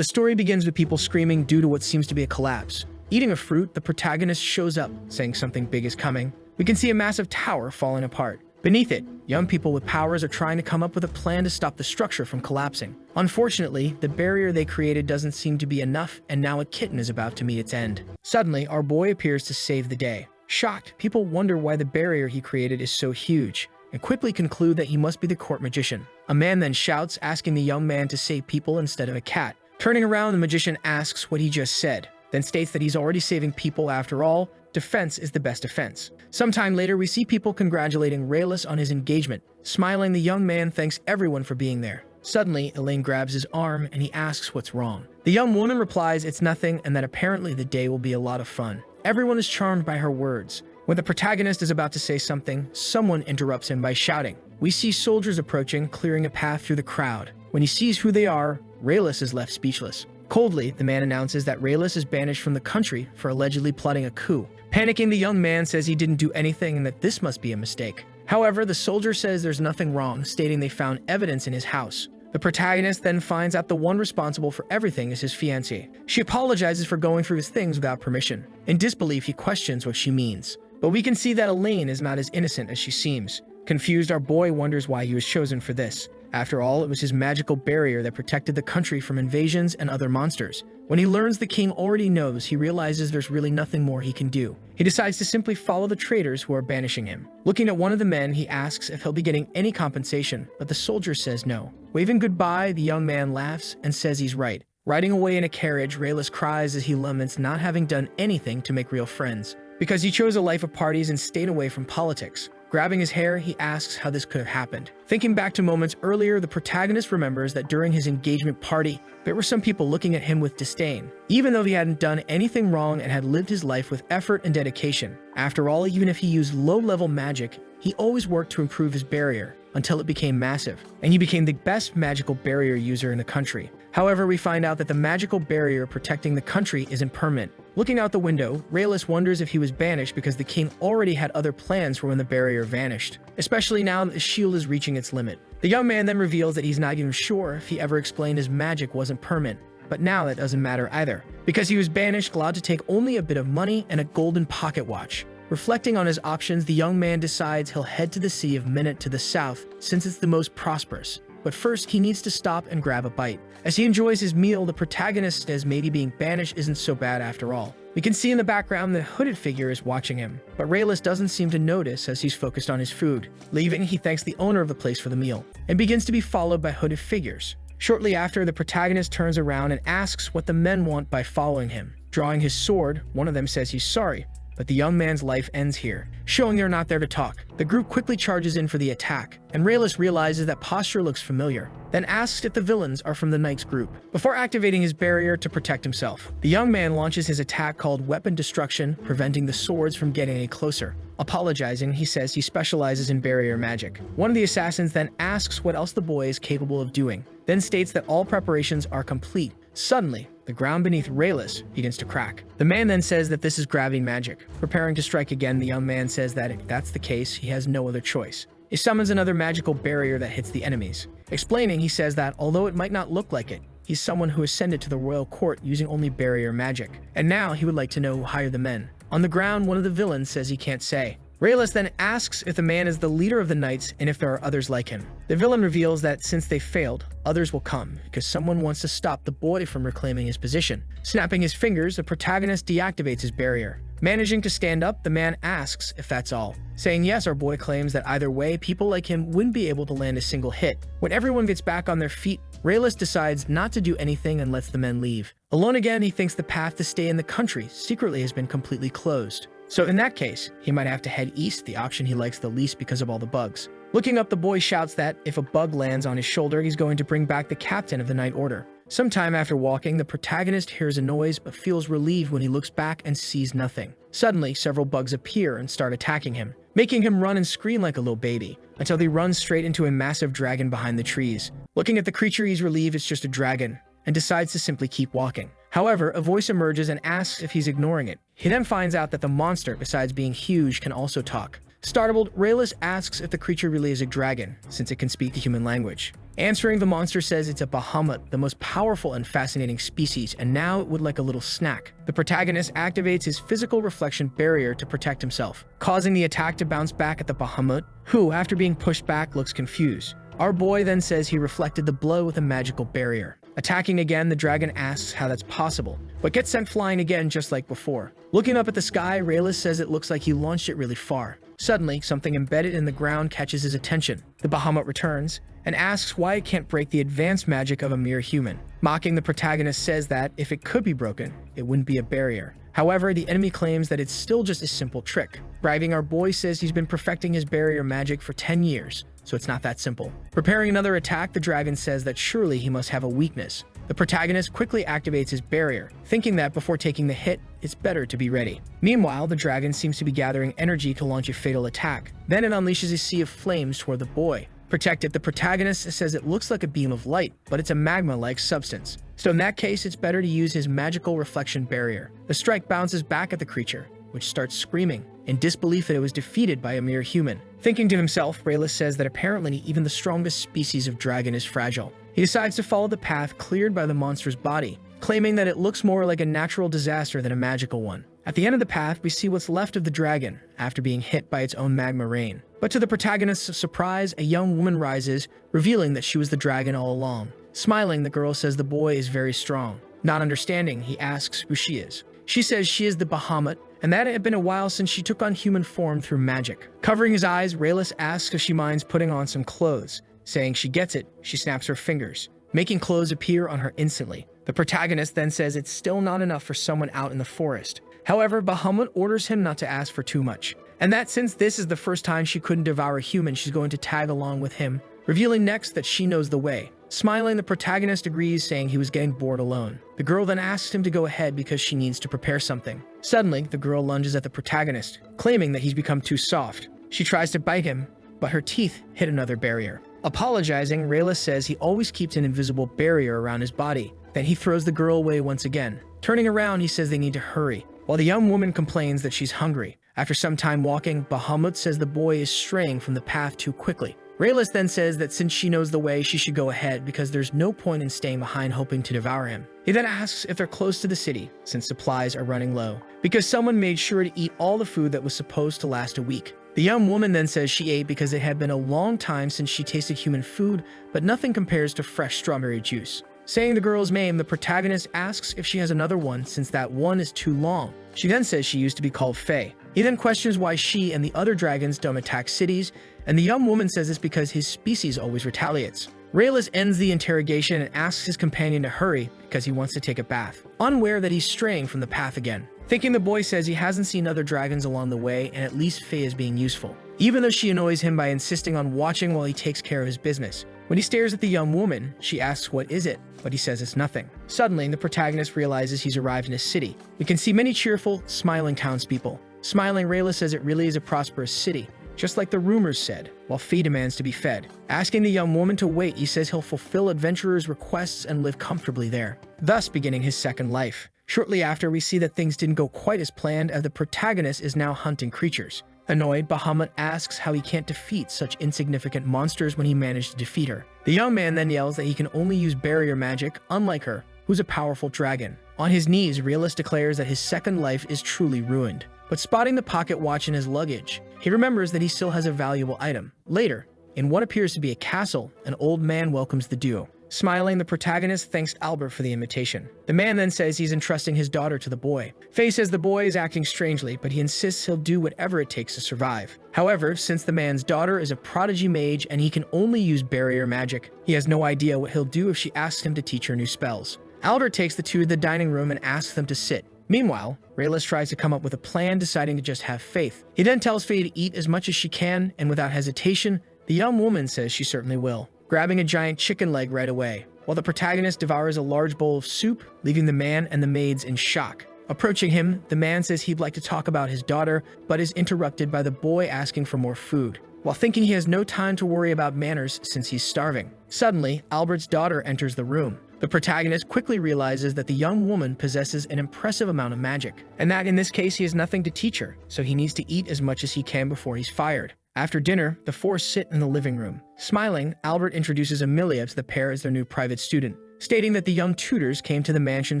The story begins with people screaming due to what seems to be a collapse. Eating a fruit, the protagonist shows up, saying something big is coming. We can see a massive tower falling apart. Beneath it, young people with powers are trying to come up with a plan to stop the structure from collapsing. Unfortunately, the barrier they created doesn't seem to be enough, and now a kitten is about to meet its end. Suddenly, our boy appears to save the day. Shocked, people wonder why the barrier he created is so huge, and quickly conclude that he must be the court magician. A man then shouts, asking the young man to save people instead of a cat. Turning around, the magician asks what he just said, then states that he's already saving people after all. Defense is the best defense. Sometime later, we see people congratulating Raylis on his engagement. Smiling, the young man thanks everyone for being there. Suddenly, Elaine grabs his arm and he asks what's wrong. The young woman replies it's nothing and that apparently the day will be a lot of fun. Everyone is charmed by her words. When the protagonist is about to say something, someone interrupts him by shouting. We see soldiers approaching, clearing a path through the crowd. When he sees who they are, Raylis is left speechless. Coldly, the man announces that Raylis is banished from the country for allegedly plotting a coup. Panicking, the young man says he didn't do anything and that this must be a mistake. However, the soldier says there's nothing wrong, stating they found evidence in his house. The protagonist then finds out the one responsible for everything is his fiancée. She apologizes for going through his things without permission. In disbelief, he questions what she means. But we can see that Elaine is not as innocent as she seems. Confused, our boy wonders why he was chosen for this. After all, it was his magical barrier that protected the country from invasions and other monsters. When he learns the king already knows, he realizes there's really nothing more he can do. He decides to simply follow the traitors who are banishing him. Looking at one of the men, he asks if he'll be getting any compensation, but the soldier says no. Waving goodbye, the young man laughs and says he's right. Riding away in a carriage, Raylis cries as he laments not having done anything to make real friends, because he chose a life of parties and stayed away from politics. Grabbing his hair, he asks how this could have happened. Thinking back to moments earlier, the protagonist remembers that during his engagement party, there were some people looking at him with disdain, even though he hadn't done anything wrong and had lived his life with effort and dedication. After all, even if he used low-level magic, he always worked to improve his barrier until it became massive, and he became the best magical barrier user in the country. However, we find out that the magical barrier protecting the country isn't permanent. Looking out the window, Raylis wonders if he was banished because the king already had other plans for when the barrier vanished, especially now that the shield is reaching its limit. The young man then reveals that he's not even sure if he ever explained his magic wasn't permanent, but now that doesn't matter either, because he was banished, allowed to take only a bit of money and a golden pocket watch. Reflecting on his options, the young man decides he'll head to the Sea of Minot to the south, since it's the most prosperous. But first, he needs to stop and grab a bite. As he enjoys his meal, the protagonist says maybe being banished isn't so bad after all. We can see in the background the hooded figure is watching him, but Raylis doesn't seem to notice as he's focused on his food. Leaving, he thanks the owner of the place for the meal, and begins to be followed by hooded figures. Shortly after, the protagonist turns around and asks what the men want by following him. Drawing his sword, one of them says he's sorry, but the young man's life ends here, showing they're not there to talk. The group quickly charges in for the attack, and Raylis realizes that posture looks familiar, then asks if the villains are from the Knight's group. Before activating his barrier to protect himself, the young man launches his attack called Weapon Destruction, preventing the swords from getting any closer. Apologizing, he says he specializes in barrier magic. One of the assassins then asks what else the boy is capable of doing, then states that all preparations are complete. Suddenly, the ground beneath Raylis begins to crack. The man then says that this is gravity magic. Preparing to strike again, the young man says that if that's the case, he has no other choice. He summons another magical barrier that hits the enemies. Explaining, he says that although it might not look like it, he's someone who ascended to the royal court using only barrier magic, and now he would like to know who hired the men. On the ground, one of the villains says he can't say. Raylis then asks if the man is the leader of the knights and if there are others like him. The villain reveals that since they failed, others will come because someone wants to stop the boy from reclaiming his position. Snapping his fingers, the protagonist deactivates his barrier. Managing to stand up, the man asks if that's all. Saying yes, our boy claims that either way, people like him wouldn't be able to land a single hit. When everyone gets back on their feet, Raylis decides not to do anything and lets the men leave. Alone again, he thinks the path to stay in the country secretly has been completely closed. So in that case, he might have to head east, the option he likes the least because of all the bugs. Looking up, the boy shouts that if a bug lands on his shoulder, he's going to bring back the captain of the Night Order. Sometime after walking, the protagonist hears a noise but feels relieved when he looks back and sees nothing. Suddenly, several bugs appear and start attacking him, making him run and scream like a little baby, until they run straight into a massive dragon behind the trees. Looking at the creature, he's relieved it's just a dragon, and decides to simply keep walking. However, a voice emerges and asks if he's ignoring it. He then finds out that the monster, besides being huge, can also talk. Startled, Raylis asks if the creature really is a dragon, since it can speak the human language. Answering, the monster says it's a Bahamut, the most powerful and fascinating species, and now it would like a little snack. The protagonist activates his physical reflection barrier to protect himself, causing the attack to bounce back at the Bahamut, who, after being pushed back, looks confused. Our boy then says he reflected the blow with a magical barrier. Attacking again, the dragon asks how that's possible, but gets sent flying again just like before. Looking up at the sky, Raylis says it looks like he launched it really far. Suddenly, something embedded in the ground catches his attention. The Bahamut returns and asks why it can't break the advanced magic of a mere human. Mocking, the protagonist says that if it could be broken, it wouldn't be a barrier. However, the enemy claims that it's still just a simple trick. Bragging, our boy says he's been perfecting his barrier magic for 10 years, so it's not that simple. Preparing another attack, the dragon says that surely he must have a weakness. The protagonist quickly activates his barrier, thinking that before taking the hit, it's better to be ready. Meanwhile, the dragon seems to be gathering energy to launch a fatal attack. Then it unleashes a sea of flames toward the boy. Protected, the protagonist says it looks like a beam of light, but it's a magma-like substance. So in that case, it's better to use his magical reflection barrier. The strike bounces back at the creature, which starts screaming, in disbelief that it was defeated by a mere human. Thinking to himself, Raylis says that apparently even the strongest species of dragon is fragile. He decides to follow the path cleared by the monster's body, claiming that it looks more like a natural disaster than a magical one. At the end of the path, we see what's left of the dragon after being hit by its own magma rain. But to the protagonist's surprise, a young woman rises, revealing that she was the dragon all along. Smiling, the girl says the boy is very strong. Not understanding, he asks who she is. She says she is the Bahamut, and that it had been a while since she took on human form through magic. Covering his eyes, Raylis asks if she minds putting on some clothes. Saying she gets it, she snaps her fingers, making clothes appear on her instantly. The protagonist then says it's still not enough for someone out in the forest. However, Bahamut orders him not to ask for too much, and that since this is the first time she couldn't devour a human, she's going to tag along with him, revealing next that she knows the way. Smiling, the protagonist agrees, saying he was getting bored alone. The girl then asks him to go ahead because she needs to prepare something. Suddenly, the girl lunges at the protagonist, claiming that he's become too soft. She tries to bite him, but her teeth hit another barrier. Apologizing, Raylis says he always keeps an invisible barrier around his body. Then he throws the girl away once again. Turning around, he says they need to hurry, while the young woman complains that she's hungry. After some time walking, Bahamut says the boy is straying from the path too quickly. Raylis then says that since she knows the way, she should go ahead because there's no point in staying behind hoping to devour him. He then asks if they're close to the city, since supplies are running low, because someone made sure to eat all the food that was supposed to last a week. The young woman then says she ate because it had been a long time since she tasted human food, but nothing compares to fresh strawberry juice. Saying the girl's name, the protagonist asks if she has another one since that one is too long. She then says she used to be called Faye. He then questions why she and the other dragons don't attack cities, and the young woman says it's because his species always retaliates. Raylis ends the interrogation and asks his companion to hurry because he wants to take a bath, unaware that he's straying from the path again. Thinking, the boy says he hasn't seen other dragons along the way and at least Faye is being useful, even though she annoys him by insisting on watching while he takes care of his business. When he stares at the young woman, she asks what is it, but he says it's nothing. Suddenly, the protagonist realizes he's arrived in a city. We can see many cheerful, smiling townspeople. Smiling, Raylis says it really is a prosperous city, just like the rumors said, while Faye demands to be fed. Asking the young woman to wait, he says he'll fulfill adventurers' requests and live comfortably there, thus beginning his second life. Shortly after, we see that things didn't go quite as planned as the protagonist is now hunting creatures. Annoyed, Bahamut asks how he can't defeat such insignificant monsters when he managed to defeat her. The young man then yells that he can only use barrier magic, unlike her, who's a powerful dragon. On his knees, Raylis declares that his second life is truly ruined. But spotting the pocket watch in his luggage, he remembers that he still has a valuable item. Later, in what appears to be a castle, an old man welcomes the duo. Smiling, the protagonist thanks Albert for the invitation. The man then says he's entrusting his daughter to the boy. Faye says the boy is acting strangely, but he insists he'll do whatever it takes to survive. However, since the man's daughter is a prodigy mage and he can only use barrier magic, he has no idea what he'll do if she asks him to teach her new spells. Albert takes the two to the dining room and asks them to sit. Meanwhile, Raylis tries to come up with a plan, deciding to just have faith. He then tells Faye to eat as much as she can, and without hesitation, the young woman says she certainly will, grabbing a giant chicken leg right away, while the protagonist devours a large bowl of soup, leaving the man and the maids in shock. Approaching him, the man says he'd like to talk about his daughter, but is interrupted by the boy asking for more food, while thinking he has no time to worry about manners since he's starving. Suddenly, Albert's daughter enters the room. The protagonist quickly realizes that the young woman possesses an impressive amount of magic, and that in this case he has nothing to teach her, so he needs to eat as much as he can before he's fired. After dinner, the four sit in the living room. Smiling, Albert introduces Amelia to the pair as their new private student, stating that the young tutors came to the mansion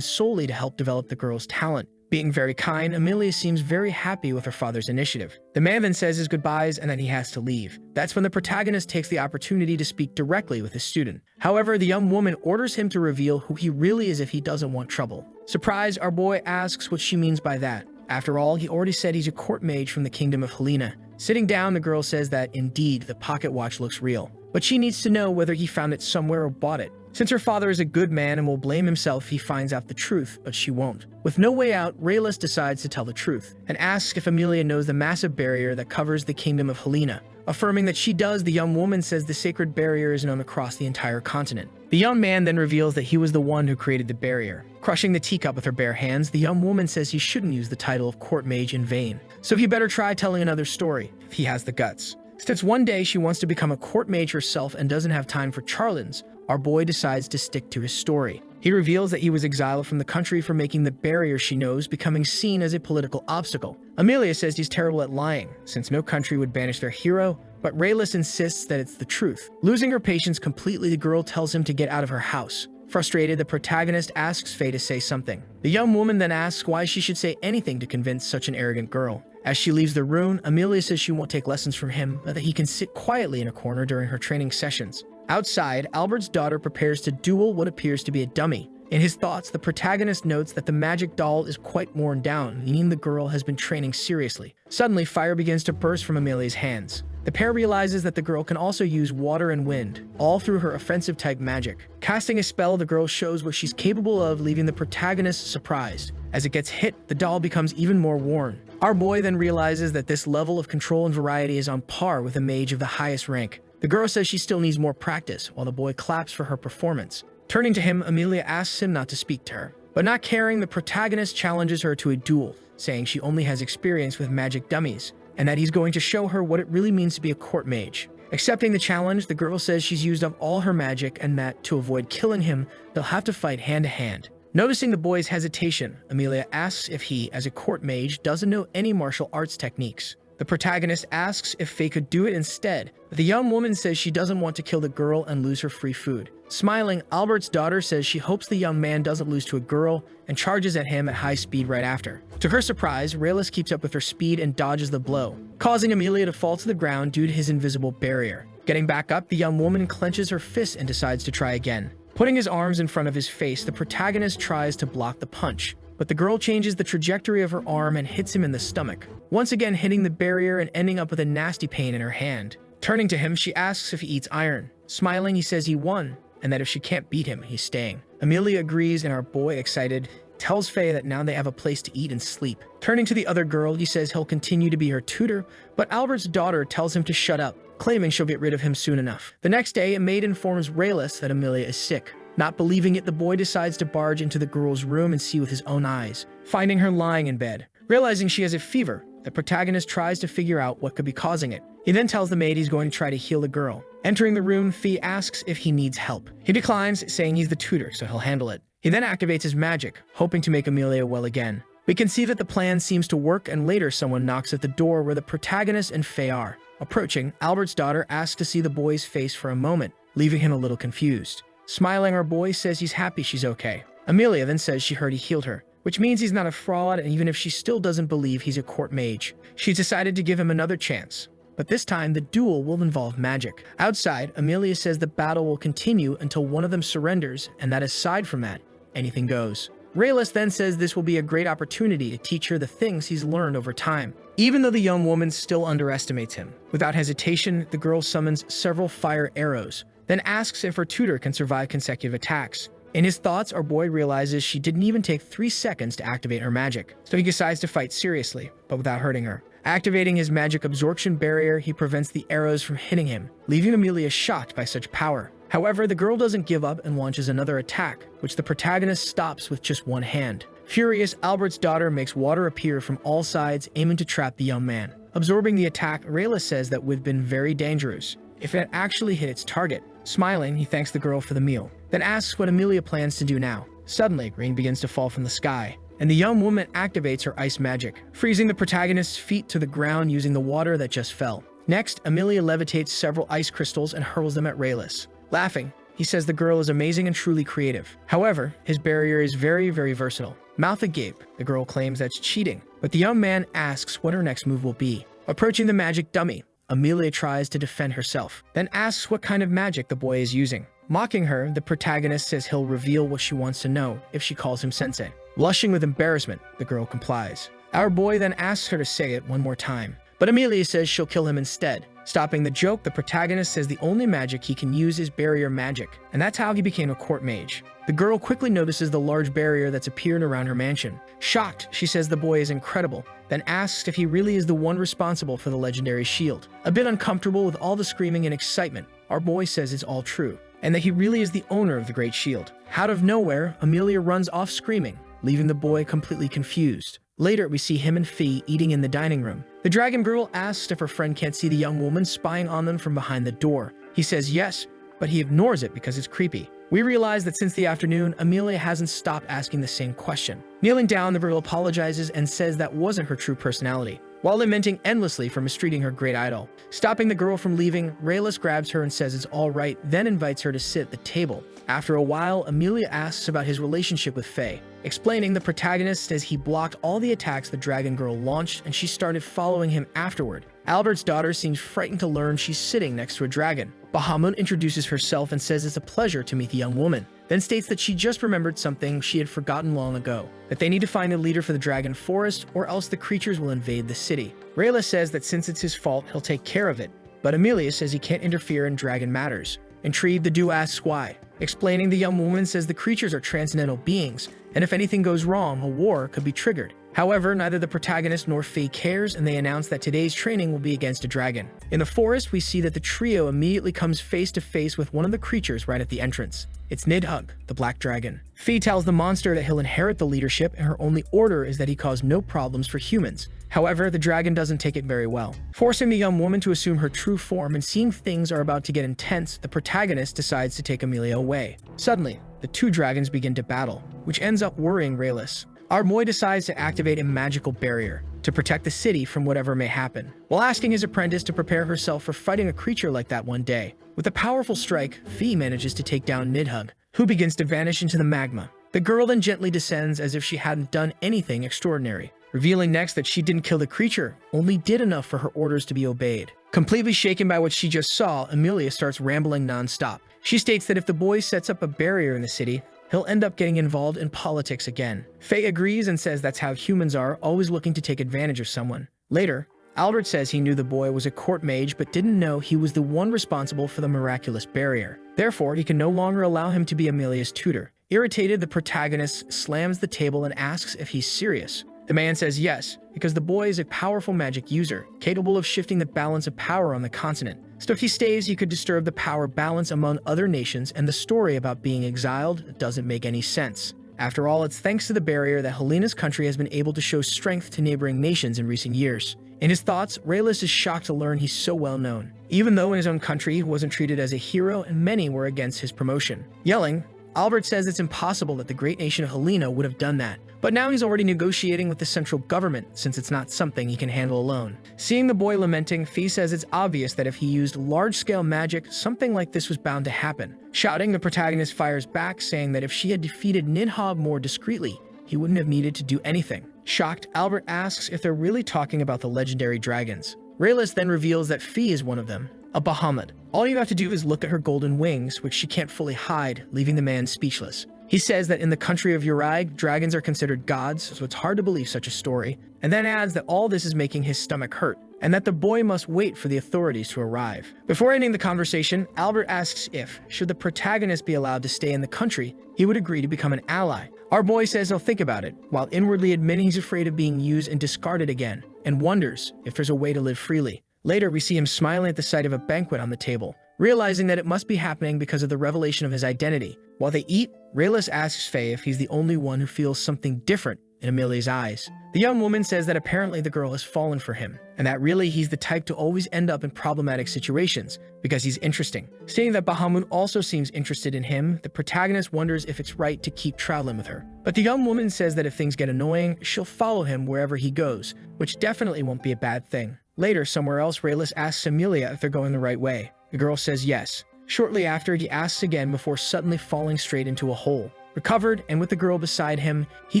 solely to help develop the girl's talent. Being very kind, Amelia seems very happy with her father's initiative. The man then says his goodbyes and that he has to leave. That's when the protagonist takes the opportunity to speak directly with his student. However, the young woman orders him to reveal who he really is if he doesn't want trouble. Surprised, our boy asks what she means by that. After all, he already said he's a court mage from the kingdom of Helena. Sitting down, the girl says that, indeed, the pocket watch looks real, but she needs to know whether he found it somewhere or bought it. Since her father is a good man and will blame himself if he finds out the truth, but she won't. With no way out, Raylis decides to tell the truth, and asks if Amelia knows the massive barrier that covers the kingdom of Helena. Affirming that she does, the young woman says the sacred barrier is known across the entire continent. The young man then reveals that he was the one who created the barrier. Crushing the teacup with her bare hands, the young woman says he shouldn't use the title of court mage in vain, so he better try telling another story, if he has the guts. Since one day she wants to become a court mage herself and doesn't have time for charlatans, our boy decides to stick to his story. He reveals that he was exiled from the country for making the barrier she knows becoming seen as a political obstacle. Amelia says he's terrible at lying, since no country would banish their hero, but Raylis insists that it's the truth. Losing her patience completely, the girl tells him to get out of her house. Frustrated, the protagonist asks Faye to say something. The young woman then asks why she should say anything to convince such an arrogant girl. As she leaves the room, Amelia says she won't take lessons from him, but that he can sit quietly in a corner during her training sessions. Outside, Albert's daughter prepares to duel what appears to be a dummy. In his thoughts, the protagonist notes that the magic doll is quite worn down, meaning the girl has been training seriously. Suddenly, fire begins to burst from Amelia's hands. The pair realizes that the girl can also use water and wind, all through her offensive-type magic. Casting a spell, the girl shows what she's capable of, leaving the protagonist surprised. As it gets hit, the doll becomes even more worn. Our boy then realizes that this level of control and variety is on par with a mage of the highest rank. The girl says she still needs more practice, while the boy claps for her performance. Turning to him, Amelia asks him not to speak to her. But not caring, the protagonist challenges her to a duel, saying she only has experience with magic dummies, and that he's going to show her what it really means to be a court mage. Accepting the challenge, the girl says she's used up all her magic and that, to avoid killing him, they'll have to fight hand-to-hand. Noticing the boy's hesitation, Amelia asks if he, as a court mage, doesn't know any martial arts techniques. The protagonist asks if Faye could do it instead, but the young woman says she doesn't want to kill the girl and lose her free food. Smiling, Albert's daughter says she hopes the young man doesn't lose to a girl and charges at him at high speed right after. To her surprise, Raylis keeps up with her speed and dodges the blow, causing Amelia to fall to the ground due to his invisible barrier. Getting back up, the young woman clenches her fist and decides to try again. Putting his arms in front of his face, the protagonist tries to block the punch, but the girl changes the trajectory of her arm and hits him in the stomach, once again hitting the barrier and ending up with a nasty pain in her hand. Turning to him, she asks if he eats iron. Smiling, he says he won, and that if she can't beat him, he's staying. Amelia agrees, and our boy, excited, tells Faye that now they have a place to eat and sleep. Turning to the other girl, he says he'll continue to be her tutor, but Albert's daughter tells him to shut up, claiming she'll get rid of him soon enough. The next day, a maid informs Raylis that Amelia is sick. Not believing it, the boy decides to barge into the girl's room and see with his own eyes, finding her lying in bed. Realizing she has a fever, the protagonist tries to figure out what could be causing it. He then tells the maid he's going to try to heal the girl. Entering the room, Fee asks if he needs help. He declines, saying he's the tutor, so he'll handle it. He then activates his magic, hoping to make Amelia well again. We can see that the plan seems to work, and later someone knocks at the door where the protagonist and Faye are. Approaching, Albert's daughter asks to see the boy's face for a moment, leaving him a little confused. Smiling, our boy says he's happy she's okay. Amelia then says she heard he healed her, which means he's not a fraud, and even if she still doesn't believe he's a court mage, she's decided to give him another chance. But this time, the duel will involve magic. Outside, Amelia says the battle will continue until one of them surrenders, and that aside from that, anything goes. Raylis then says this will be a great opportunity to teach her the things he's learned over time, even though the young woman still underestimates him. Without hesitation, the girl summons several fire arrows, then asks if her tutor can survive consecutive attacks. In his thoughts, our boy realizes she didn't even take 3 seconds to activate her magic, so he decides to fight seriously, but without hurting her. Activating his magic absorption barrier, he prevents the arrows from hitting him, leaving Amelia shocked by such power. However, the girl doesn't give up and launches another attack, which the protagonist stops with just one hand. Furious, Albert's daughter makes water appear from all sides, aiming to trap the young man. Absorbing the attack, Raylis says that would have been very dangerous if it had actually hit its target. Smiling, he thanks the girl for the meal. then asks what Amelia plans to do now. Suddenly, rain begins to fall from the sky, and the young woman activates her ice magic, freezing the protagonist's feet to the ground using the water that just fell. Next, Amelia levitates several ice crystals and hurls them at Raylis. Laughing, he says the girl is amazing and truly creative. However, his barrier is very versatile. Mouth agape, the girl claims that's cheating, but the young man asks what her next move will be. Approaching the magic dummy, Amelia tries to defend herself, then asks what kind of magic the boy is using. Mocking her, the protagonist says he'll reveal what she wants to know if she calls him sensei. Blushing with embarrassment, the girl complies. Our boy then asks her to say it one more time, but Amelia says she'll kill him instead. Stopping the joke, the protagonist says the only magic he can use is barrier magic, and that's how he became a court mage. The girl quickly notices the large barrier that's appeared around her mansion. Shocked, she says the boy is incredible, then asks if he really is the one responsible for the legendary shield. A bit uncomfortable with all the screaming and excitement, our boy says it's all true, and that he really is the owner of the great shield. Out of nowhere, Amelia runs off screaming, leaving the boy completely confused. Later, we see him and Fee eating in the dining room. The dragon girl asks if her friend can't see the young woman spying on them from behind the door. He says yes, but he ignores it because it's creepy. We realize that since the afternoon, Amelia hasn't stopped asking the same question. Kneeling down, the girl apologizes and says that wasn't her true personality, while lamenting endlessly for mistreating her great idol. Stopping the girl from leaving, Raylis grabs her and says it's all right, then invites her to sit at the table. After a while, Amelia asks about his relationship with Faye. Explaining, the protagonist says he blocked all the attacks the dragon girl launched and she started following him afterward. Albert's daughter seems frightened to learn she's sitting next to a dragon. Bahamut introduces herself and says it's a pleasure to meet the young woman, then states that she just remembered something she had forgotten long ago, that they need to find a leader for the dragon forest or else the creatures will invade the city. Rayla says that since it's his fault, he'll take care of it, but Amelia says he can't interfere in dragon matters. Intrigued, the duo asks why. Explaining, the young woman says the creatures are transcendental beings, and if anything goes wrong, a war could be triggered. However, neither the protagonist nor Faye cares, and they announce that today's training will be against a dragon. In the forest, we see that the trio immediately comes face to face with one of the creatures right at the entrance. It's Nidhugg, the black dragon. Fee tells the monster that he'll inherit the leadership, and her only order is that he cause no problems for humans. However, the dragon doesn't take it very well. Forcing the young woman to assume her true form and seeing things are about to get intense, the protagonist decides to take Amelia away. Suddenly, the two dragons begin to battle, which ends up worrying Raylis. Our boy decides to activate a magical barrier to protect the city from whatever may happen, while asking his apprentice to prepare herself for fighting a creature like that one day. With a powerful strike, Fee manages to take down Nidhugg, who begins to vanish into the magma. The girl then gently descends as if she hadn't done anything extraordinary, revealing next that she didn't kill the creature, only did enough for her orders to be obeyed. Completely shaken by what she just saw, Amelia starts rambling non-stop. She states that if the boy sets up a barrier in the city, he'll end up getting involved in politics again. Faye agrees and says that's how humans are, always looking to take advantage of someone. Later, Albert says he knew the boy was a court mage but didn't know he was the one responsible for the miraculous barrier. Therefore, he can no longer allow him to be Amelia's tutor. Irritated, the protagonist slams the table and asks if he's serious. The man says yes, because the boy is a powerful magic user, capable of shifting the balance of power on the continent. So if he stays, he could disturb the power balance among other nations, and the story about being exiled doesn't make any sense. After all, it's thanks to the barrier that Helena's country has been able to show strength to neighboring nations in recent years. In his thoughts, Raylis is shocked to learn he's so well known, even though in his own country he wasn't treated as a hero and many were against his promotion. Yelling, Albert says it's impossible that the great nation of Helena would have done that. But now he's already negotiating with the central government since it's not something he can handle alone. Seeing the boy lamenting, Fee says it's obvious that if he used large-scale magic, something like this was bound to happen. Shouting, the protagonist fires back, saying that if she had defeated Nidhogg more discreetly, he wouldn't have needed to do anything. Shocked, Albert asks if they're really talking about the legendary dragons. Raylis then reveals that Fee is one of them, a Bahamut. All you have to do is look at her golden wings, which she can't fully hide, leaving the man speechless. He says that in the country of Uraig, dragons are considered gods, so it's hard to believe such a story, and then adds that all this is making his stomach hurt, and that the boy must wait for the authorities to arrive. Before ending the conversation, Albert asks if, should the protagonist be allowed to stay in the country, he would agree to become an ally. Our boy says he'll think about it, while inwardly admitting he's afraid of being used and discarded again, and wonders if there's a way to live freely. Later, we see him smiling at the sight of a banquet on the table, realizing that it must be happening because of the revelation of his identity. While they eat, Raylis asks Faye if he's the only one who feels something different in Amelia's eyes. The young woman says that apparently the girl has fallen for him, and that really he's the type to always end up in problematic situations because he's interesting. Stating that Bahamut also seems interested in him, the protagonist wonders if it's right to keep traveling with her. But the young woman says that if things get annoying, she'll follow him wherever he goes, which definitely won't be a bad thing. Later, somewhere else, Raylis asks Amelia if they're going the right way. The girl says yes. Shortly after, he asks again before suddenly falling straight into a hole. Recovered, and with the girl beside him, he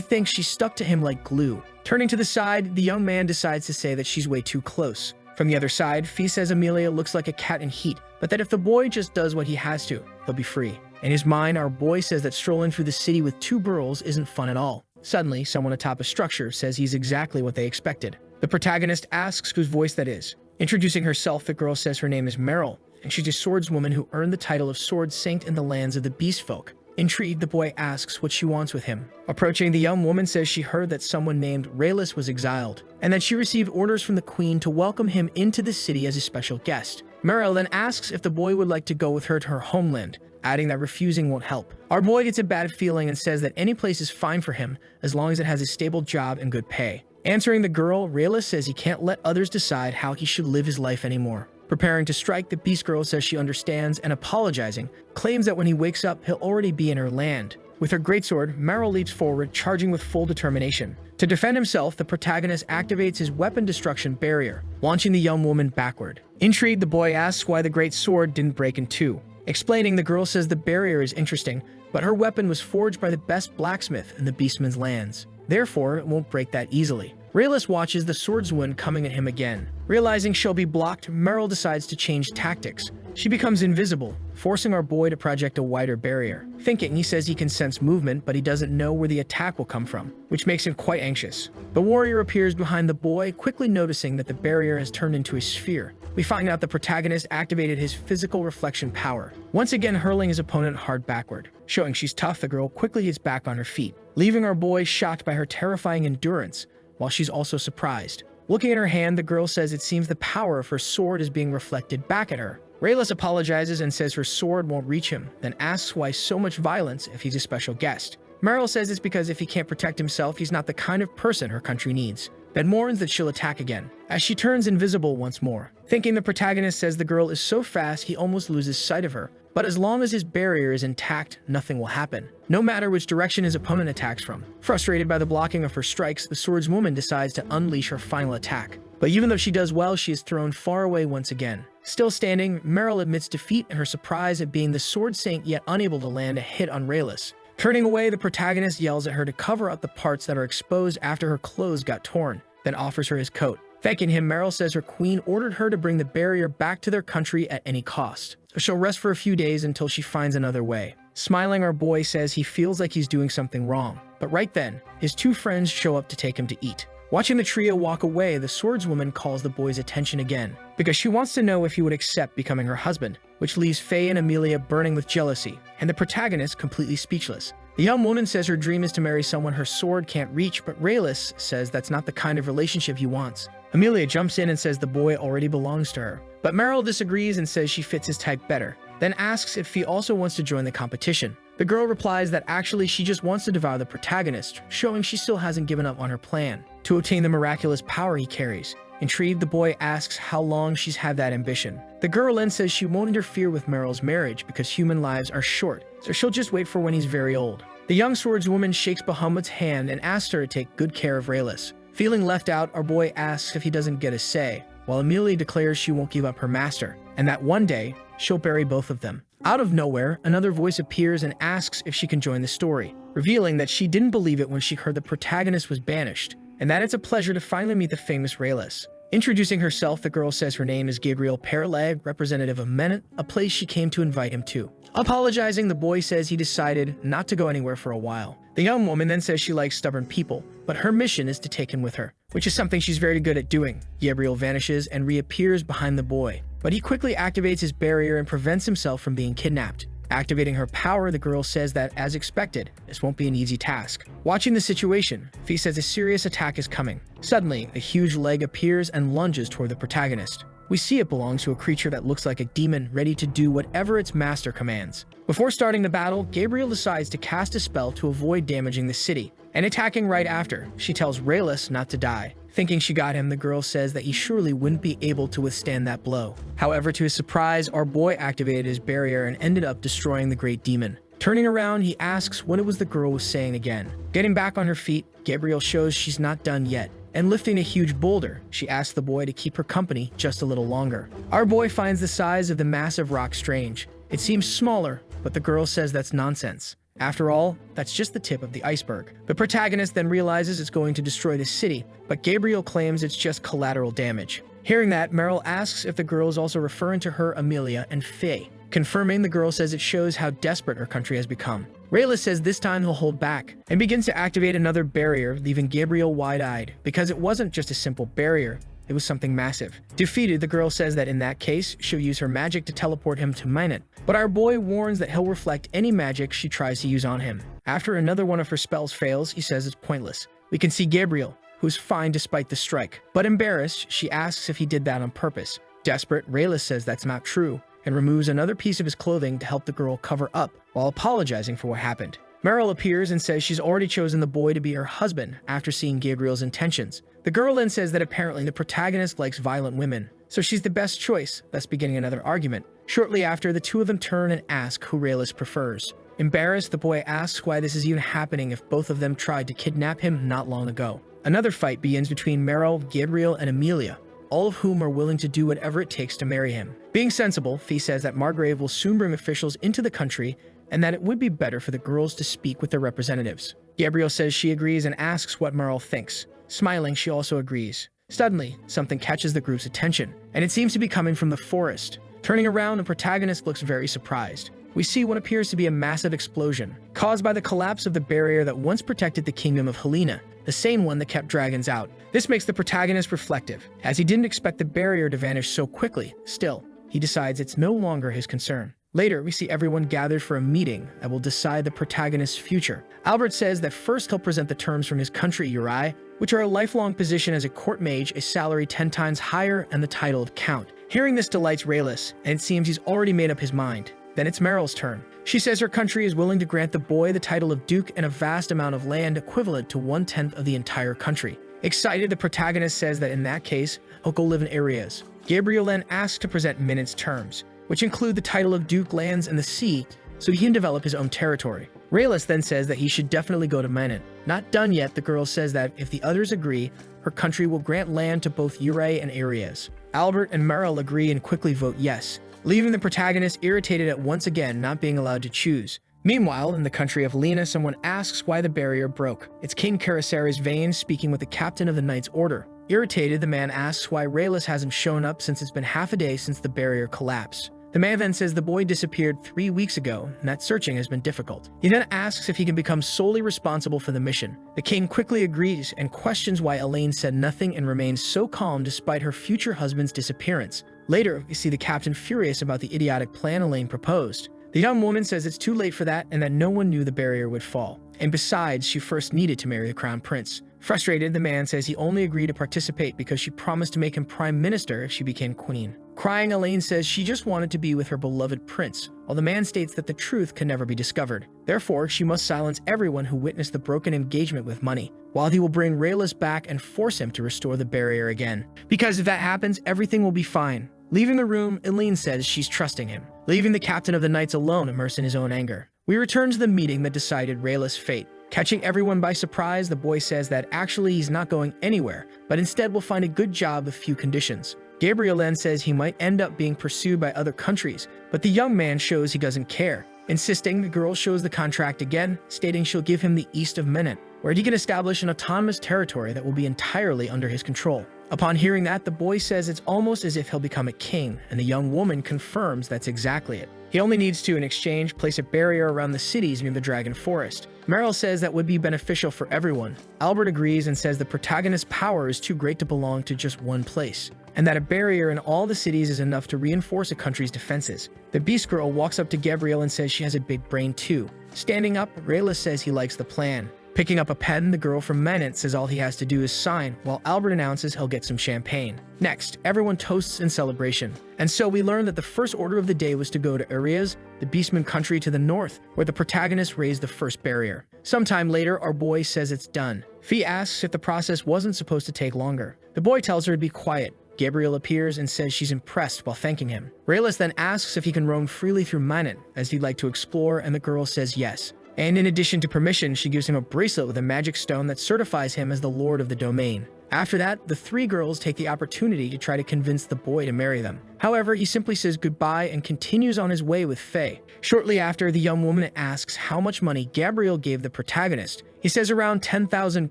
thinks she's stuck to him like glue. Turning to the side, the young man decides to say that she's way too close. From the other side, Fee says Amelia looks like a cat in heat, but that if the boy just does what he has to, he'll be free. In his mind, our boy says that strolling through the city with two girls isn't fun at all. Suddenly, someone atop a structure says he's exactly what they expected. The protagonist asks whose voice that is. Introducing herself, the girl says her name is Meryl, and she's a swordswoman who earned the title of Sword Saint in the lands of the Beast Folk. Intrigued, the boy asks what she wants with him. Approaching, the young woman says she heard that someone named Raylis was exiled, and that she received orders from the queen to welcome him into the city as a special guest. Meryl then asks if the boy would like to go with her to her homeland, adding that refusing won't help. Our boy gets a bad feeling and says that any place is fine for him as long as it has a stable job and good pay. Answering the girl, Raylis says he can't let others decide how he should live his life anymore. Preparing to strike, the Beast Girl says she understands and, apologizing, claims that when he wakes up, he'll already be in her land. With her greatsword, Meryl leaps forward, charging with full determination. To defend himself, the protagonist activates his weapon destruction barrier, launching the young woman backward. Intrigued, the boy asks why the great sword didn't break in two. Explaining, the girl says the barrier is interesting, but her weapon was forged by the best blacksmith in the Beastman's lands. Therefore, it won't break that easily. Raylis watches the swordswoman coming at him again. Realizing she'll be blocked, Meryl decides to change tactics. She becomes invisible, forcing our boy to project a wider barrier. Thinking, he says he can sense movement, but he doesn't know where the attack will come from, which makes him quite anxious. The warrior appears behind the boy, quickly noticing that the barrier has turned into a sphere. We find out the protagonist activated his physical reflection power, once again hurling his opponent hard backward. Showing she's tough, the girl quickly gets back on her feet, leaving our boy shocked by her terrifying endurance, while she's also surprised. Looking at her hand, the girl says it seems the power of her sword is being reflected back at her. Raylis apologizes and says her sword won't reach him, then asks why so much violence if he's a special guest. Meryl says it's because if he can't protect himself, he's not the kind of person her country needs. Then mourns that she'll attack again, as she turns invisible once more. Thinking, the protagonist says the girl is so fast he almost loses sight of her, but as long as his barrier is intact, nothing will happen, no matter which direction his opponent attacks from. Frustrated by the blocking of her strikes, the swordswoman decides to unleash her final attack. But even though she does well, she is thrown far away once again. Still standing, Meryl admits defeat and her surprise at being the sword saint yet unable to land a hit on Raylis. Turning away, the protagonist yells at her to cover up the parts that are exposed after her clothes got torn, then offers her his coat. Thanking him, Meryl says her queen ordered her to bring the barrier back to their country at any cost, so she'll rest for a few days until she finds another way. Smiling, our boy says he feels like he's doing something wrong, but right then, his two friends show up to take him to eat. Watching the trio walk away, the swordswoman calls the boy's attention again, because she wants to know if he would accept becoming her husband, which leaves Faye and Amelia burning with jealousy, and the protagonist completely speechless. The young woman says her dream is to marry someone her sword can't reach, but Raylis says that's not the kind of relationship he wants. Amelia jumps in and says the boy already belongs to her, but Meryl disagrees and says she fits his type better, then asks if he also wants to join the competition. The girl replies that actually she just wants to devour the protagonist, showing she still hasn't given up on her plan to obtain the miraculous power he carries. Intrigued, the boy asks how long she's had that ambition. The girl then says she won't interfere with Meryl's marriage because human lives are short, so she'll just wait for when he's very old. The young swordswoman shakes Bahamut's hand and asks her to take good care of Raylis. Feeling left out, our boy asks if he doesn't get a say, while Amelia declares she won't give up her master, and that one day, she'll bury both of them. Out of nowhere, another voice appears and asks if she can join the story, revealing that she didn't believe it when she heard the protagonist was banished, and that it's a pleasure to finally meet the famous Raylis. Introducing herself, the girl says her name is Gabriel Pereleg, representative of Menet, a place she came to invite him to. Apologizing, the boy says he decided not to go anywhere for a while. The young woman then says she likes stubborn people, but her mission is to take him with her, which is something she's very good at doing. Gabriel vanishes and reappears behind the boy, but he quickly activates his barrier and prevents himself from being kidnapped. Activating her power, the girl says that, as expected, this won't be an easy task. Watching the situation, Fee says a serious attack is coming. Suddenly, a huge leg appears and lunges toward the protagonist. We see it belongs to a creature that looks like a demon ready to do whatever its master commands. Before starting the battle, Gabriel decides to cast a spell to avoid damaging the city, and attacking right after. She tells Raylis not to die. Thinking she got him, the girl says that he surely wouldn't be able to withstand that blow. However, to his surprise, our boy activated his barrier and ended up destroying the great demon. Turning around, he asks what it was the girl was saying again. Getting back on her feet, Gabriel shows she's not done yet, and lifting a huge boulder, she asks the boy to keep her company just a little longer. Our boy finds the size of the massive rock strange. It seems smaller, but the girl says that's nonsense. After all, that's just the tip of the iceberg. The protagonist then realizes it's going to destroy the city, but Gabriel claims it's just collateral damage. Hearing that, Meryl asks if the girl is also referring to her Amelia and Faye. Confirming, the girl says it shows how desperate her country has become. Rayla says this time he'll hold back, and begins to activate another barrier, leaving Gabriel wide-eyed, because it wasn't just a simple barrier, it was something massive. Defeated, the girl says that in that case, she'll use her magic to teleport him to Minot, but our boy warns that he'll reflect any magic she tries to use on him. After another one of her spells fails, he says it's pointless. We can see Gabriel, who's fine despite the strike, but embarrassed, she asks if he did that on purpose. Desperate, Rayla says that's not true, and removes another piece of his clothing to help the girl cover up, while apologizing for what happened. Meryl appears and says she's already chosen the boy to be her husband after seeing Gabriel's intentions. The girl then says that apparently the protagonist likes violent women, so she's the best choice, thus beginning another argument. Shortly after, the two of them turn and ask who Raylis prefers. Embarrassed, the boy asks why this is even happening if both of them tried to kidnap him not long ago. Another fight begins between Meryl, Gabriel, and Amelia, all of whom are willing to do whatever it takes to marry him. Being sensible, Fee says that Margrave will soon bring officials into the country and that it would be better for the girls to speak with their representatives. Gabriel says she agrees and asks what Meryl thinks. Smiling, she also agrees. Suddenly, something catches the group's attention, and it seems to be coming from the forest. Turning around, the protagonist looks very surprised. We see what appears to be a massive explosion, caused by the collapse of the barrier that once protected the kingdom of Helena, the same one that kept dragons out. This makes the protagonist reflective, as he didn't expect the barrier to vanish so quickly. Still, he decides it's no longer his concern. Later, we see everyone gathered for a meeting that will decide the protagonist's future. Albert says that first he'll present the terms from his country, Uri, which are a lifelong position as a court mage, a salary 10 times higher, and the title of Count. Hearing this delights Raylis, and it seems he's already made up his mind. Then it's Meryl's turn. She says her country is willing to grant the boy the title of Duke and a vast amount of land equivalent to 1/10 of the entire country. Excited, the protagonist says that in that case, he'll go live in areas. Gabriel then asks to present Minot's terms, which include the title of Duke, lands, and the sea, so he can develop his own territory. Raylis then says that he should definitely go to Minot. Not done yet, the girl says that if the others agree, her country will grant land to both Uri and Areas. Albert and Meryl agree and quickly vote yes, leaving the protagonist irritated at once again not being allowed to choose. Meanwhile, in the country of Lena, someone asks why the barrier broke. It's King Karasari's Vane speaking with the captain of the Knight's Order. Irritated, the man asks why Raylis hasn't shown up since it's been half a day since the barrier collapsed. The man then says the boy disappeared 3 weeks ago, and that searching has been difficult. He then asks if he can become solely responsible for the mission. The king quickly agrees and questions why Elaine said nothing and remains so calm despite her future husband's disappearance. Later, we see the captain furious about the idiotic plan Elaine proposed. The young woman says it's too late for that and that no one knew the barrier would fall. And besides, she first needed to marry the crown prince. Frustrated, the man says he only agreed to participate because she promised to make him prime minister if she became queen. Crying, Elaine says she just wanted to be with her beloved prince, while the man states that the truth can never be discovered. Therefore, she must silence everyone who witnessed the broken engagement with money, while he will bring Raylis back and force him to restore the barrier again. Because if that happens, everything will be fine. Leaving the room, Elaine says she's trusting him, leaving the captain of the knights alone immersed in his own anger. We return to the meeting that decided Raylis' fate. Catching everyone by surprise, the boy says that actually he's not going anywhere, but instead will find a good job with few conditions. Gabriel then says he might end up being pursued by other countries, but the young man shows he doesn't care. Insisting, the girl shows the contract again, stating she'll give him the east of Minot, where he can establish an autonomous territory that will be entirely under his control. Upon hearing that, the boy says it's almost as if he'll become a king, and the young woman confirms that's exactly it. He only needs to, in exchange, place a barrier around the cities near the Dragon Forest. Meryl says that would be beneficial for everyone. Albert agrees and says the protagonist's power is too great to belong to just one place, and that a barrier in all the cities is enough to reinforce a country's defenses. The Beast Girl walks up to Gabriel and says she has a big brain too. Standing up, Raylis says he likes the plan. Picking up a pen, the girl from Manhwa says all he has to do is sign, while Albert announces he'll get some champagne. Next, everyone toasts in celebration. And so we learn that the first order of the day was to go to Areas, the Beastman country to the north, where the protagonist raised the first barrier. Sometime later, our boy says it's done. Fee asks if the process wasn't supposed to take longer. The boy tells her to be quiet. Gabriel appears and says she's impressed while thanking him. Raylis then asks if he can roam freely through Manhwa, as he'd like to explore, and the girl says yes. And in addition to permission, she gives him a bracelet with a magic stone that certifies him as the lord of the domain. After that, the three girls take the opportunity to try to convince the boy to marry them. However, he simply says goodbye and continues on his way with Faye. Shortly after, the young woman asks how much money Gabriel gave the protagonist. He says around 10,000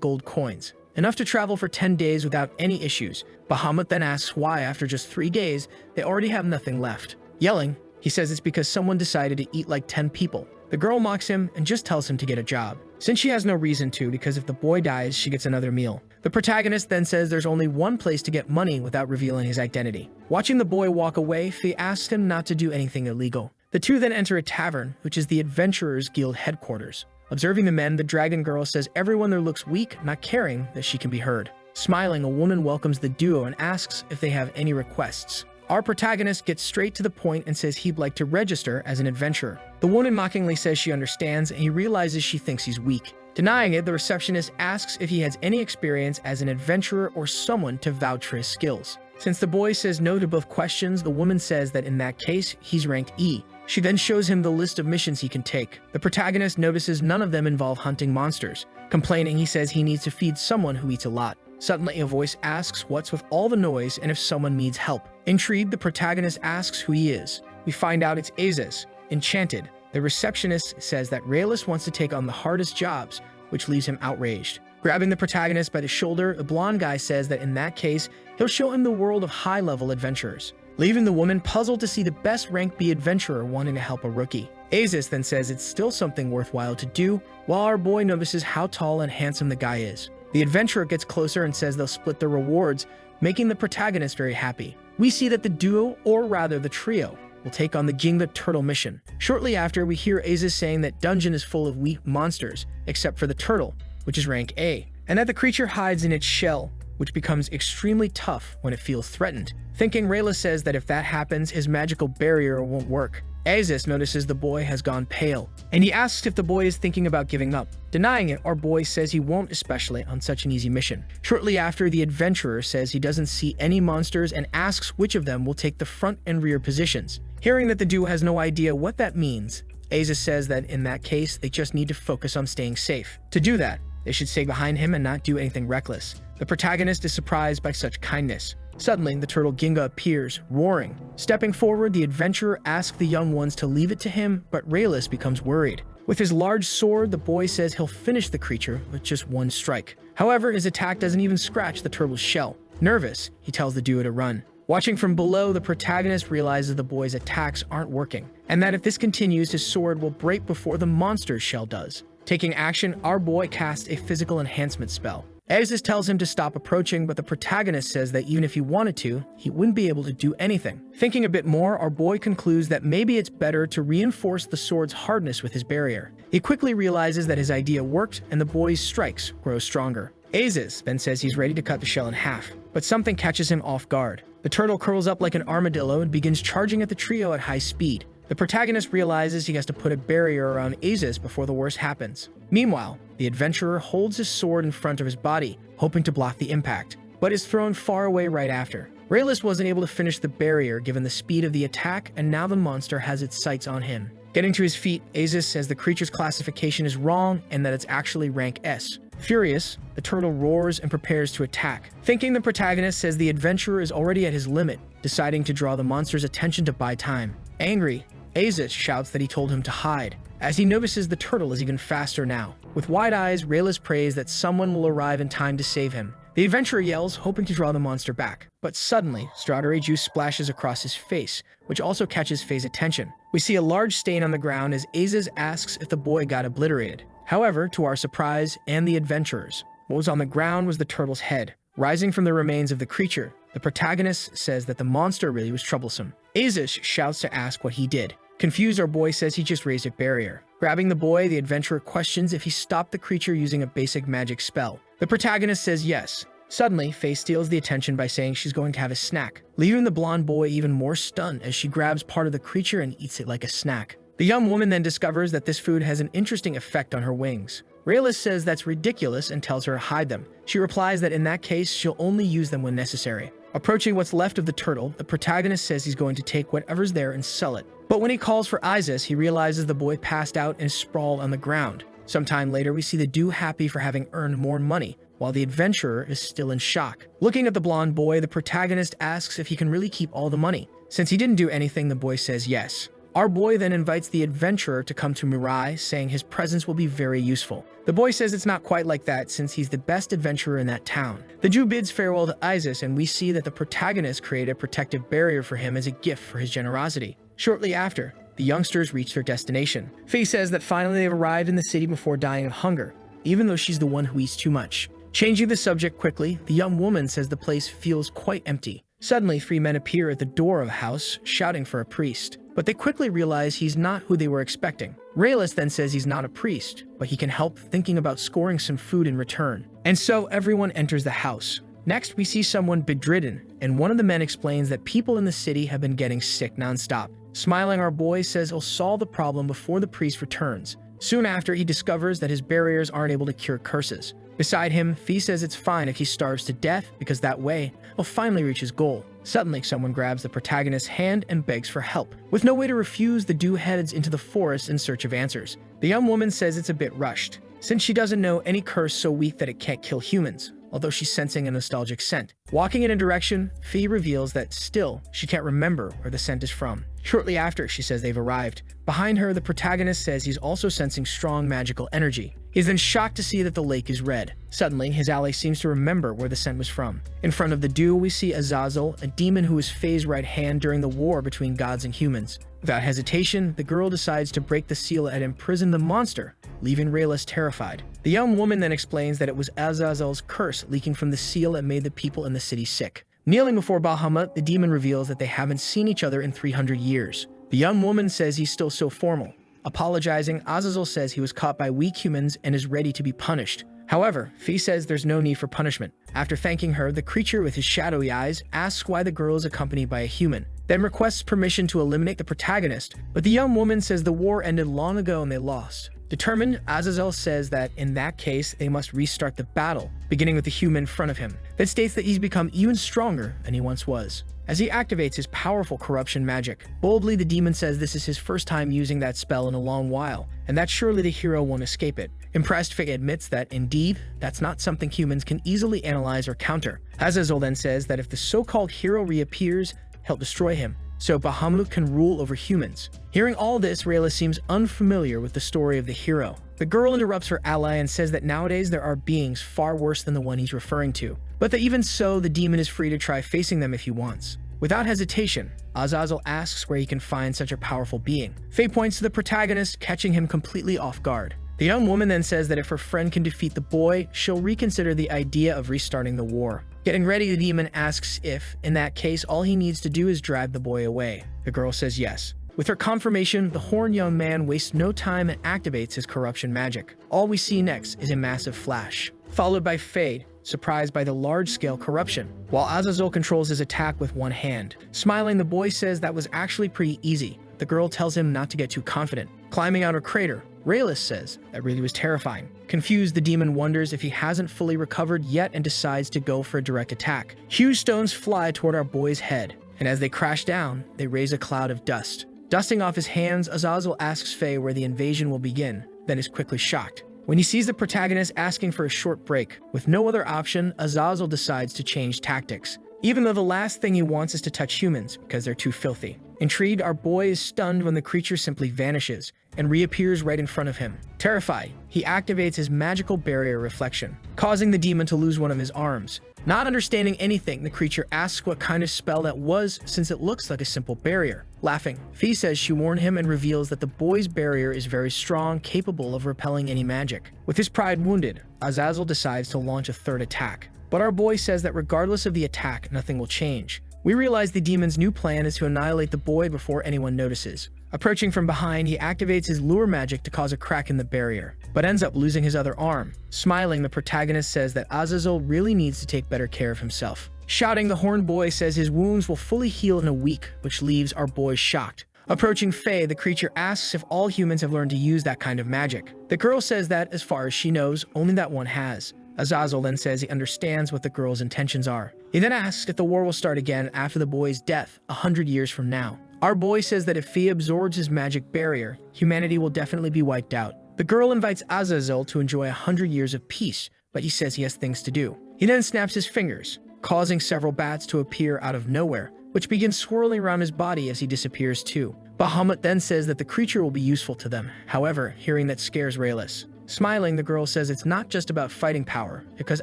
gold coins, enough to travel for 10 days without any issues. Bahamut then asks why, after just 3 days, they already have nothing left. Yelling, he says it's because someone decided to eat like 10 people. The girl mocks him and just tells him to get a job, since she has no reason to, because if the boy dies, she gets another meal. The protagonist then says there's only one place to get money without revealing his identity. Watching the boy walk away, Fee asks him not to do anything illegal. The two then enter a tavern, which is the Adventurers Guild headquarters. Observing the men, the dragon girl says everyone there looks weak, not caring that she can be heard. Smiling, a woman welcomes the duo and asks if they have any requests. Our protagonist gets straight to the point and says he'd like to register as an adventurer. The woman mockingly says she understands, and he realizes she thinks he's weak. Denying it, the receptionist asks if he has any experience as an adventurer or someone to vouch for his skills. Since the boy says no to both questions, the woman says that in that case, he's ranked E. She then shows him the list of missions he can take. The protagonist notices none of them involve hunting monsters. Complaining, he says he needs to feed someone who eats a lot. Suddenly, a voice asks what's with all the noise and if someone needs help. Intrigued, the protagonist asks who he is. We find out it's Azes. Enchanted, the receptionist says that Raylis wants to take on the hardest jobs, which leaves him outraged. Grabbing the protagonist by the shoulder, the blonde guy says that in that case, he'll show him the world of high-level adventurers, leaving the woman puzzled to see the best rank B adventurer wanting to help a rookie. Azes then says it's still something worthwhile to do, while our boy notices how tall and handsome the guy is. The adventurer gets closer and says they'll split their rewards, making the protagonist very happy. We see that the duo, or rather the trio, will take on the Ginga Turtle mission. Shortly after, we hear Azes saying that dungeon is full of weak monsters, except for the turtle, which is rank A, and that the creature hides in its shell, which becomes extremely tough when it feels threatened. Thinking, Rayla says that if that happens, his magical barrier won't work. Azes notices the boy has gone pale, and he asks if the boy is thinking about giving up. Denying it, our boy says he won't, especially on such an easy mission. Shortly after, the adventurer says he doesn't see any monsters and asks which of them will take the front and rear positions. Hearing that the duo has no idea what that means, Azes says that in that case, they just need to focus on staying safe. To do that, they should stay behind him and not do anything reckless. The protagonist is surprised by such kindness. Suddenly, the turtle Ginga appears, roaring. Stepping forward, the adventurer asks the young ones to leave it to him, but Raylis becomes worried. With his large sword, the boy says he'll finish the creature with just one strike. However, his attack doesn't even scratch the turtle's shell. Nervous, he tells the duo to run. Watching from below, the protagonist realizes the boy's attacks aren't working, and that if this continues, his sword will break before the monster's shell does. Taking action, our boy casts a physical enhancement spell. Azes tells him to stop approaching, but the protagonist says that even if he wanted to, he wouldn't be able to do anything. Thinking a bit more, our boy concludes that maybe it's better to reinforce the sword's hardness with his barrier. He quickly realizes that his idea worked, and the boy's strikes grow stronger. Azes then says he's ready to cut the shell in half, but something catches him off guard. The turtle curls up like an armadillo and begins charging at the trio at high speed. The protagonist realizes he has to put a barrier around Azes before the worst happens. Meanwhile, the adventurer holds his sword in front of his body, hoping to block the impact, but is thrown far away right after. Raylis wasn't able to finish the barrier given the speed of the attack, and now the monster has its sights on him. Getting to his feet, Azes says the creature's classification is wrong and that it's actually rank S. Furious, the turtle roars and prepares to attack. Thinking, the protagonist says the adventurer is already at his limit, deciding to draw the monster's attention to buy time. Angry, Azes shouts that he told him to hide, as he notices the turtle is even faster now. With wide eyes, Raylis prays that someone will arrive in time to save him. The adventurer yells, hoping to draw the monster back, but suddenly, strawberry juice splashes across his face, which also catches Faye's attention. We see a large stain on the ground as Azes asks if the boy got obliterated. However, to our surprise and the adventurers, what was on the ground was the turtle's head. Rising from the remains of the creature, the protagonist says that the monster really was troublesome. Azes shouts to ask what he did. Confused, our boy says he just raised a barrier. Grabbing the boy, the adventurer questions if he stopped the creature using a basic magic spell. The protagonist says yes. Suddenly, Faye steals the attention by saying she's going to have a snack, leaving the blonde boy even more stunned as she grabs part of the creature and eats it like a snack. The young woman then discovers that this food has an interesting effect on her wings. Raylis says that's ridiculous and tells her to hide them. She replies that in that case, she'll only use them when necessary. Approaching what's left of the turtle, the protagonist says he's going to take whatever's there and sell it. But when he calls for Isis, he realizes the boy passed out and is sprawled on the ground. Sometime later, we see the dude happy for having earned more money, while the adventurer is still in shock. Looking at the blonde boy, the protagonist asks if he can really keep all the money. Since he didn't do anything, the boy says yes. Our boy then invites the adventurer to come to Mirai, saying his presence will be very useful. The boy says it's not quite like that since he's the best adventurer in that town. The Jew bids farewell to Isis, and we see that the protagonist created a protective barrier for him as a gift for his generosity. Shortly after, the youngsters reach their destination. Faye says that finally they've arrived in the city before dying of hunger, even though she's the one who eats too much. Changing the subject quickly, the young woman says the place feels quite empty. Suddenly, 3 men appear at the door of a house, shouting for a priest. But they quickly realize he's not who they were expecting. Raylis then says he's not a priest, but he can help, thinking about scoring some food in return. And so everyone enters the house. Next, we see someone bedridden, and one of the men explains that people in the city have been getting sick nonstop. Smiling, our boy says he'll solve the problem before the priest returns. Soon after, he discovers that his barriers aren't able to cure curses. Beside him, Fee says it's fine if he starves to death because that way, he'll finally reach his goal. Suddenly, someone grabs the protagonist's hand and begs for help. With no way to refuse, the dude heads into the forest in search of answers. The young woman says it's a bit rushed, since she doesn't know any curse so weak that it can't kill humans, although she's sensing a nostalgic scent. Walking in a direction, Fee reveals that still, she can't remember where the scent is from. Shortly after, she says they've arrived. Behind her, the protagonist says he's also sensing strong magical energy. He's then shocked to see that the lake is red. Suddenly, his ally seems to remember where the scent was from. In front of the duo, we see Azazel, a demon who was Faye's right hand during the war between gods and humans. Without hesitation, the girl decides to break the seal and imprison the monster, leaving Raylis terrified. The young woman then explains that it was Azazel's curse leaking from the seal that made the people in the city sick. Kneeling before Bahamut, the demon reveals that they haven't seen each other in 300 years. The young woman says he's still so formal. Apologizing, Azazel says he was caught by weak humans and is ready to be punished. However, Fee says there's no need for punishment. After thanking her, the creature with his shadowy eyes asks why the girl is accompanied by a human, then requests permission to eliminate the protagonist, but the young woman says the war ended long ago and they lost. Determined, Azazel says that in that case, they must restart the battle, beginning with the human in front of him. That states that he's become even stronger than he once was. As he activates his powerful corruption magic, boldly the demon says this is his first time using that spell in a long while, and that surely the hero won't escape it. Impressed, Faye admits that, indeed, that's not something humans can easily analyze or counter. Azazel then says that if the so-called hero reappears, he'll destroy him, so Bahamut can rule over humans. Hearing all this, Rayla seems unfamiliar with the story of the hero. The girl interrupts her ally and says that nowadays there are beings far worse than the one he's referring to, but that even so, the demon is free to try facing them if he wants. Without hesitation, Azazel asks where he can find such a powerful being. Faye points to the protagonist, catching him completely off guard. The young woman then says that if her friend can defeat the boy, she'll reconsider the idea of restarting the war. Getting ready, the demon asks if, in that case, all he needs to do is drive the boy away. The girl says yes. With her confirmation, the horned young man wastes no time and activates his corruption magic. All we see next is a massive flash, followed by fade, surprised by the large-scale corruption, while Azazel controls his attack with one hand. Smiling, the boy says that was actually pretty easy. The girl tells him not to get too confident. Climbing out her crater, Raylis says that really was terrifying. Confused, the demon wonders if he hasn't fully recovered yet and decides to go for a direct attack. Huge stones fly toward our boy's head, and as they crash down, they raise a cloud of dust. Dusting off his hands, Azazel asks Faye where the invasion will begin, then is quickly shocked. When he sees the protagonist asking for a short break, with no other option, Azazel decides to change tactics, even though the last thing he wants is to touch humans because they're too filthy. Intrigued, our boy is stunned when the creature simply vanishes and reappears right in front of him. Terrified, he activates his magical barrier reflection, causing the demon to lose one of his arms. Not understanding anything, the creature asks what kind of spell that was since it looks like a simple barrier. Laughing, Fee says she warned him and reveals that the boy's barrier is very strong, capable of repelling any magic. With his pride wounded, Azazel decides to launch a third attack. But our boy says that regardless of the attack, nothing will change. We realize the demon's new plan is to annihilate the boy before anyone notices. Approaching from behind, he activates his lure magic to cause a crack in the barrier, but ends up losing his other arm. Smiling, the protagonist says that Azazel really needs to take better care of himself. Shouting, the horned boy says his wounds will fully heal in a week, which leaves our boy shocked. Approaching Faye, the creature asks if all humans have learned to use that kind of magic. The girl says that, as far as she knows, only that one has. Azazel then says he understands what the girl's intentions are. He then asks if the war will start again after the boy's death, 100 years from now. Our boy says that if Faye absorbs his magic barrier, humanity will definitely be wiped out. The girl invites Azazel to enjoy 100 years of peace, but he says he has things to do. He then snaps his fingers, causing several bats to appear out of nowhere, which begins swirling around his body as he disappears too. Bahamut then says that the creature will be useful to them. However, hearing that scares Raylis. Smiling, the girl says it's not just about fighting power, because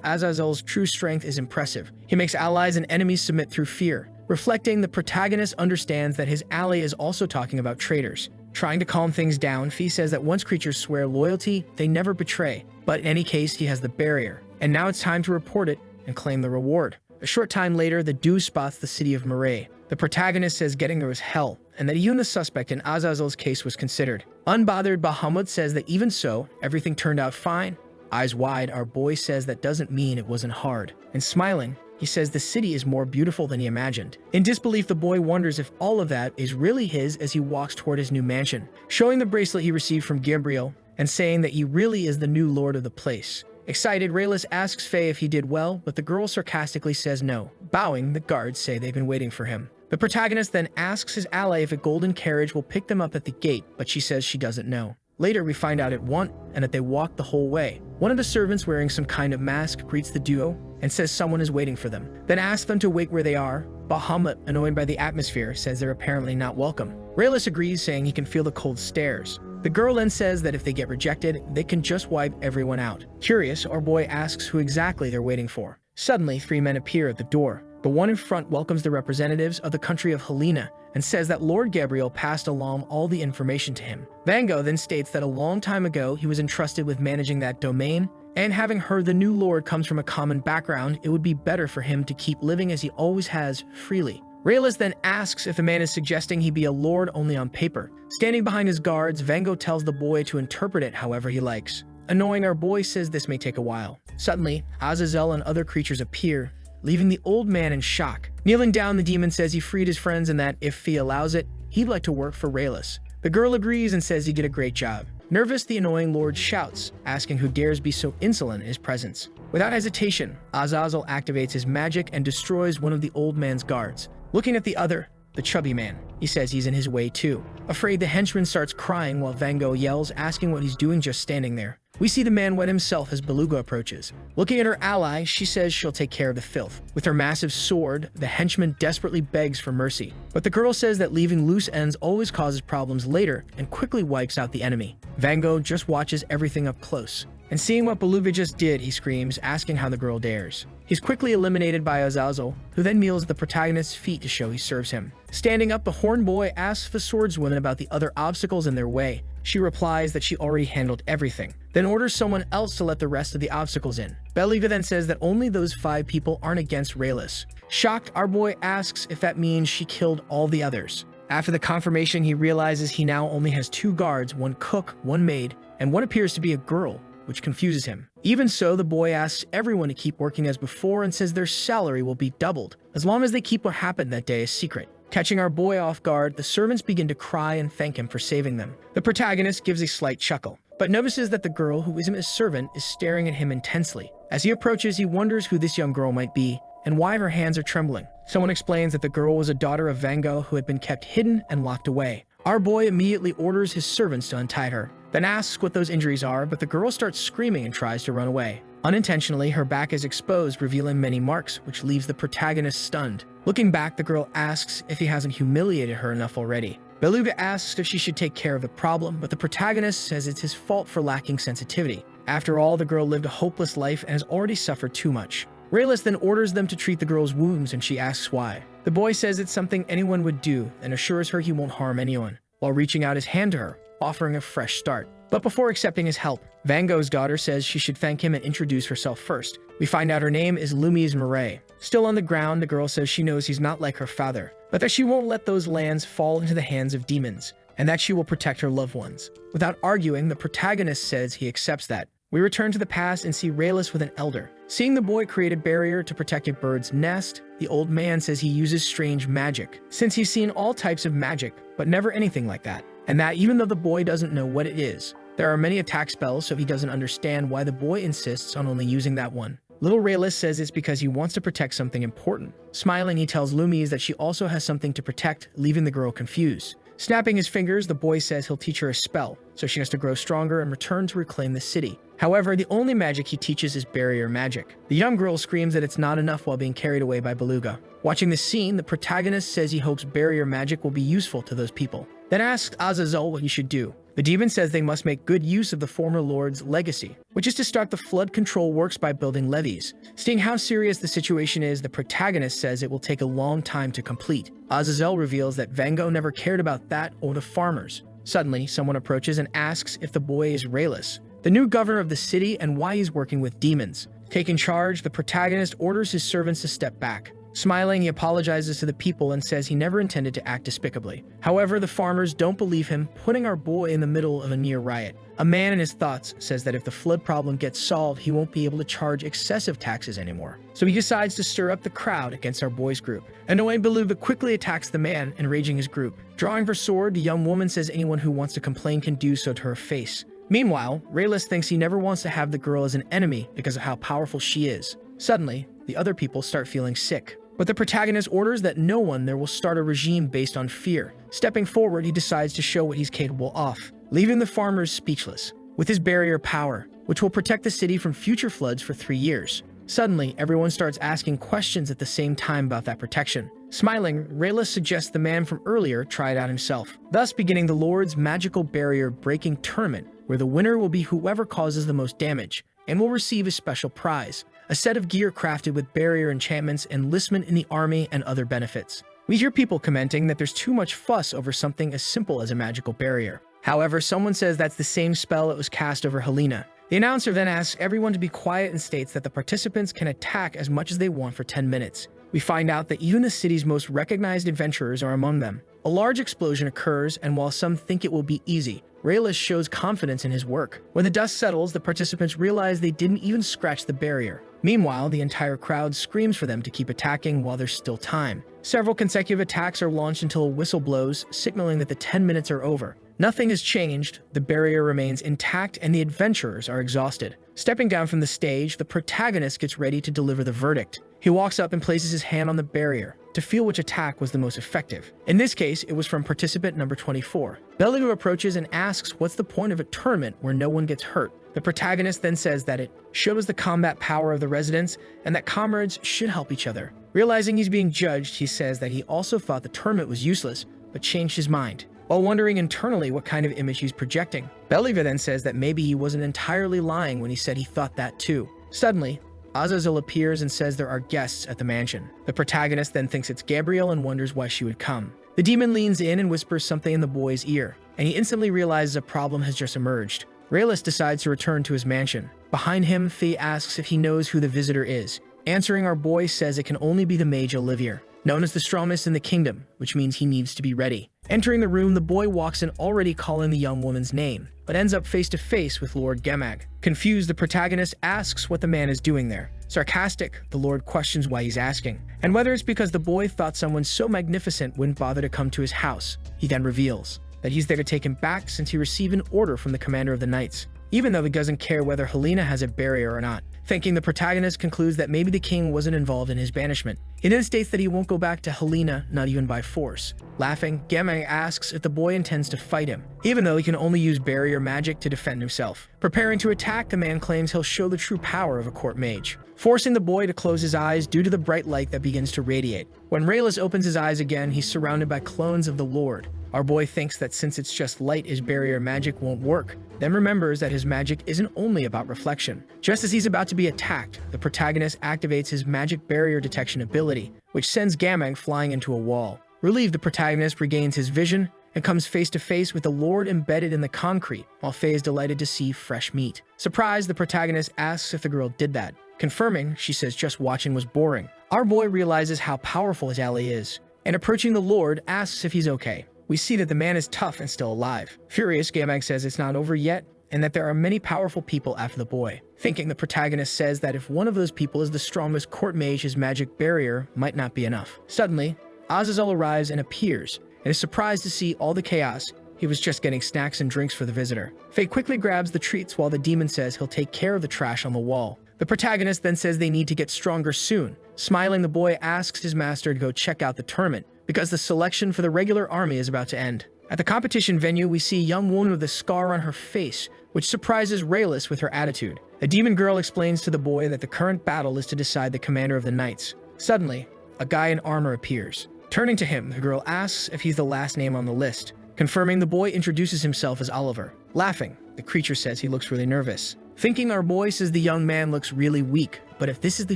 Azazel's true strength is impressive. He makes allies and enemies submit through fear. Reflecting, the protagonist understands that his ally is also talking about traitors. Trying to calm things down, Fee says that once creatures swear loyalty, they never betray. But in any case, he has the barrier. And now it's time to report it and claim the reward. A short time later, the Dew spots the city of Murray. The protagonist says getting there was hell, and that even the suspect in Azazel's case was considered. Unbothered, Bahamut says that even so, everything turned out fine. Eyes wide, our boy says that doesn't mean it wasn't hard. And smiling, he says the city is more beautiful than he imagined. In disbelief, the boy wonders if all of that is really his as he walks toward his new mansion, showing the bracelet he received from Gabriel and saying that he really is the new lord of the place. Excited, Raylis asks Faye if he did well, but the girl sarcastically says no. Bowing, the guards say they've been waiting for him. The protagonist then asks his ally if a golden carriage will pick them up at the gate, but she says she doesn't know. Later, we find out it won't, and that they walk the whole way. One of the servants wearing some kind of mask greets the duo and says someone is waiting for them, then asks them to wait where they are. Bahamut, annoyed by the atmosphere, says they're apparently not welcome. Raylis agrees, saying he can feel the cold stares. The girl then says that if they get rejected, they can just wipe everyone out. Curious, our boy asks who exactly they're waiting for. Suddenly, 3 men appear at the door. The one in front welcomes the representatives of the country of Helena and says that Lord Gabriel passed along all the information to him. Vango then states that a long time ago he was entrusted with managing that domain, and having heard the new lord comes from a common background, it would be better for him to keep living as he always has, freely. Raylis then asks if the man is suggesting he be a lord only on paper. Standing behind his guards, Vango tells the boy to interpret it however he likes. Annoying, our boy says this may take a while. Suddenly, Azazel and other creatures appear, leaving the old man in shock. Kneeling down, the demon says he freed his friends and that, if Fee allows it, he'd like to work for Raylis. The girl agrees and says he did a great job. Nervous, the annoying lord shouts, asking who dares be so insolent in his presence. Without hesitation, Azazel activates his magic and destroys one of the old man's guards. Looking at the other, the chubby man, he says he's in his way too. Afraid, the henchman starts crying while Vango yells, asking what he's doing just standing there. We see the man wet himself as Beluga approaches. Looking at her ally, she says she'll take care of the filth. With her massive sword, the henchman desperately begs for mercy. But the girl says that leaving loose ends always causes problems later and quickly wipes out the enemy. Vango just watches everything up close. And seeing what Beluga just did, he screams, asking how the girl dares. He's quickly eliminated by Azazel, who then kneels at the protagonist's feet to show he serves him. Standing up, the horn boy asks the swordswoman about the other obstacles in their way. She replies that she already handled everything, then orders someone else to let the rest of the obstacles in. Beluga then says that only those 5 people aren't against Raylis. Shocked, our boy asks if that means she killed all the others. After the confirmation, he realizes he now only has 2 guards, 1 cook, 1 maid, and one appears to be a girl, which confuses him. Even so, the boy asks everyone to keep working as before and says their salary will be doubled, as long as they keep what happened that day a secret. Catching our boy off guard, the servants begin to cry and thank him for saving them. The protagonist gives a slight chuckle, but notices that the girl, who isn't his servant, is staring at him intensely. As he approaches, he wonders who this young girl might be and why her hands are trembling. Someone explains that the girl was a daughter of Vango who had been kept hidden and locked away. Our boy immediately orders his servants to untie her, then asks what those injuries are, but the girl starts screaming and tries to run away. Unintentionally, her back is exposed, revealing many marks, which leaves the protagonist stunned. Looking back, the girl asks if he hasn't humiliated her enough already. Beluga asks if she should take care of the problem, but the protagonist says it's his fault for lacking sensitivity. After all, the girl lived a hopeless life and has already suffered too much. Raylis then orders them to treat the girl's wounds, and she asks why. The boy says it's something anyone would do and assures her he won't harm anyone, while reaching out his hand to her, offering a fresh start. But before accepting his help, Vango's daughter says she should thank him and introduce herself first. We find out her name is Lumise Murray. Still on the ground, the girl says she knows he's not like her father, but that she won't let those lands fall into the hands of demons. and that she will protect her loved ones. Without arguing, the protagonist says he accepts that. We return to the past and see Raylis with an elder. Seeing the boy create a barrier to protect a bird's nest, the old man says he uses strange magic, since he's seen all types of magic, but never anything like that. And that even though the boy doesn't know what it is, there are many attack spells, so he doesn't understand why the boy insists on only using that one. Little Raylis says it's because he wants to protect something important. Smiling, he tells Lumis that she also has something to protect, leaving the girl confused. Snapping his fingers, the boy says he'll teach her a spell, so she has to grow stronger and return to reclaim the city. However, the only magic he teaches is barrier magic. The young girl screams that it's not enough while being carried away by Beluga. Watching this scene, the protagonist says he hopes barrier magic will be useful to those people. Then asks Azazel what he should do. The demon says they must make good use of the former lord's legacy, which is to start the flood control works by building levees. Seeing how serious the situation is, the protagonist says it will take a long time to complete. Azazel reveals that Vango never cared about that or the farmers. Suddenly, someone approaches and asks if the boy is Raylis, the new governor of the city, and why he's working with demons. Taking charge, the protagonist orders his servants to step back. Smiling, he apologizes to the people and says he never intended to act despicably. However, the farmers don't believe him, putting our boy in the middle of a near riot. A man in his thoughts says that if the flood problem gets solved, he won't be able to charge excessive taxes anymore. So he decides to stir up the crowd against our boy's group. Annoyed, Beluga quickly attacks the man, enraging his group. Drawing her sword, the young woman says anyone who wants to complain can do so to her face. Meanwhile, Raylis thinks he never wants to have the girl as an enemy because of how powerful she is. Suddenly, the other people start feeling sick. But the protagonist orders that no one there will start a regime based on fear. Stepping forward, he decides to show what he's capable of, leaving the farmers speechless. With his barrier power, which will protect the city from future floods for 3 years. Suddenly, everyone starts asking questions at the same time about that protection. Smiling, Raylis suggests the man from earlier try it out himself, thus beginning the Lord's magical barrier breaking tournament, where the winner will be whoever causes the most damage, and will receive a special prize. A set of gear crafted with barrier enchantments, enlistment in the army, and other benefits. We hear people commenting that there's too much fuss over something as simple as a magical barrier. However, someone says that's the same spell that was cast over Helena. The announcer then asks everyone to be quiet and states that the participants can attack as much as they want for 10 minutes. We find out that even the city's most recognized adventurers are among them. A large explosion occurs, and while some think it will be easy, Raylis shows confidence in his work. When the dust settles, the participants realize they didn't even scratch the barrier. Meanwhile, the entire crowd screams for them to keep attacking while there's still time. Several consecutive attacks are launched until a whistle blows, signaling that the 10 minutes are over. Nothing has changed, the barrier remains intact, and the adventurers are exhausted. Stepping down from the stage, the protagonist gets ready to deliver the verdict. He walks up and places his hand on the barrier to feel which attack was the most effective. In this case, it was from participant number 24. Beluga approaches and asks what's the point of a tournament where no one gets hurt. The protagonist then says that it shows the combat power of the residents and that comrades should help each other. Realizing he's being judged, he says that he also thought the tournament was useless, but changed his mind. While wondering internally what kind of image he's projecting, Beluga then says that maybe he wasn't entirely lying when he said he thought that too. Suddenly, Azazel appears and says there are guests at the mansion. The protagonist then thinks it's Gabrielle and wonders why she would come. The demon leans in and whispers something in the boy's ear, and he instantly realizes a problem has just emerged. Raylis decides to return to his mansion. Behind him, Faye asks if he knows who the visitor is. Answering, our boy says it can only be the mage Olivier, known as the strongest in the kingdom, which means he needs to be ready. Entering the room, the boy walks in already calling the young woman's name, but ends up face to face with Lord Gemag. Confused, the protagonist asks what the man is doing there. Sarcastic, the Lord questions why he's asking, and whether it's because the boy thought someone so magnificent wouldn't bother to come to his house. He then reveals that he's there to take him back since he received an order from the commander of the knights, even though he doesn't care whether Helena has a barrier or not. Thinking, the protagonist concludes that maybe the king wasn't involved in his banishment. He then states that he won't go back to Helena, not even by force. Laughing, Gemag asks if the boy intends to fight him, even though he can only use barrier magic to defend himself. Preparing to attack, the man claims he'll show the true power of a court mage, forcing the boy to close his eyes due to the bright light that begins to radiate. When Raylis opens his eyes again, he's surrounded by clones of the Lord. Our boy thinks that since it's just light, his barrier magic won't work, then remembers that his magic isn't only about reflection. Just as he's about to be attacked, the protagonist activates his magic barrier detection ability, which sends Gamag flying into a wall. Relieved, the protagonist regains his vision and comes face to face with the Lord embedded in the concrete, while Faye is delighted to see fresh meat. Surprised, the protagonist asks if the girl did that. Confirming, she says just watching was boring. Our boy realizes how powerful his ally is, and approaching the Lord, asks if he's okay. we see that the man is tough and still alive. Furious, Gamag says it's not over yet, and that there are many powerful people after the boy. Thinking, the protagonist says that if one of those people is the strongest court mage, his magic barrier might not be enough. Suddenly, Azazel arrives and appears, and is surprised to see all the chaos. He was just getting snacks and drinks for the visitor. Faye quickly grabs the treats while the demon says he'll take care of the trash on the wall. The protagonist then says they need to get stronger soon. Smiling, the boy asks his master to go check out the tournament, because the selection for the regular army is about to end. At the competition venue, we see a young woman with a scar on her face, which surprises Raylis with her attitude. The demon girl explains to the boy that the current battle is to decide the commander of the knights. Suddenly, a guy in armor appears. Turning to him, the girl asks if he's the last name on the list. Confirming, the boy introduces himself as Oliver. Laughing, the creature says he looks really nervous. Thinking, our boy says the young man looks really weak, but if this is the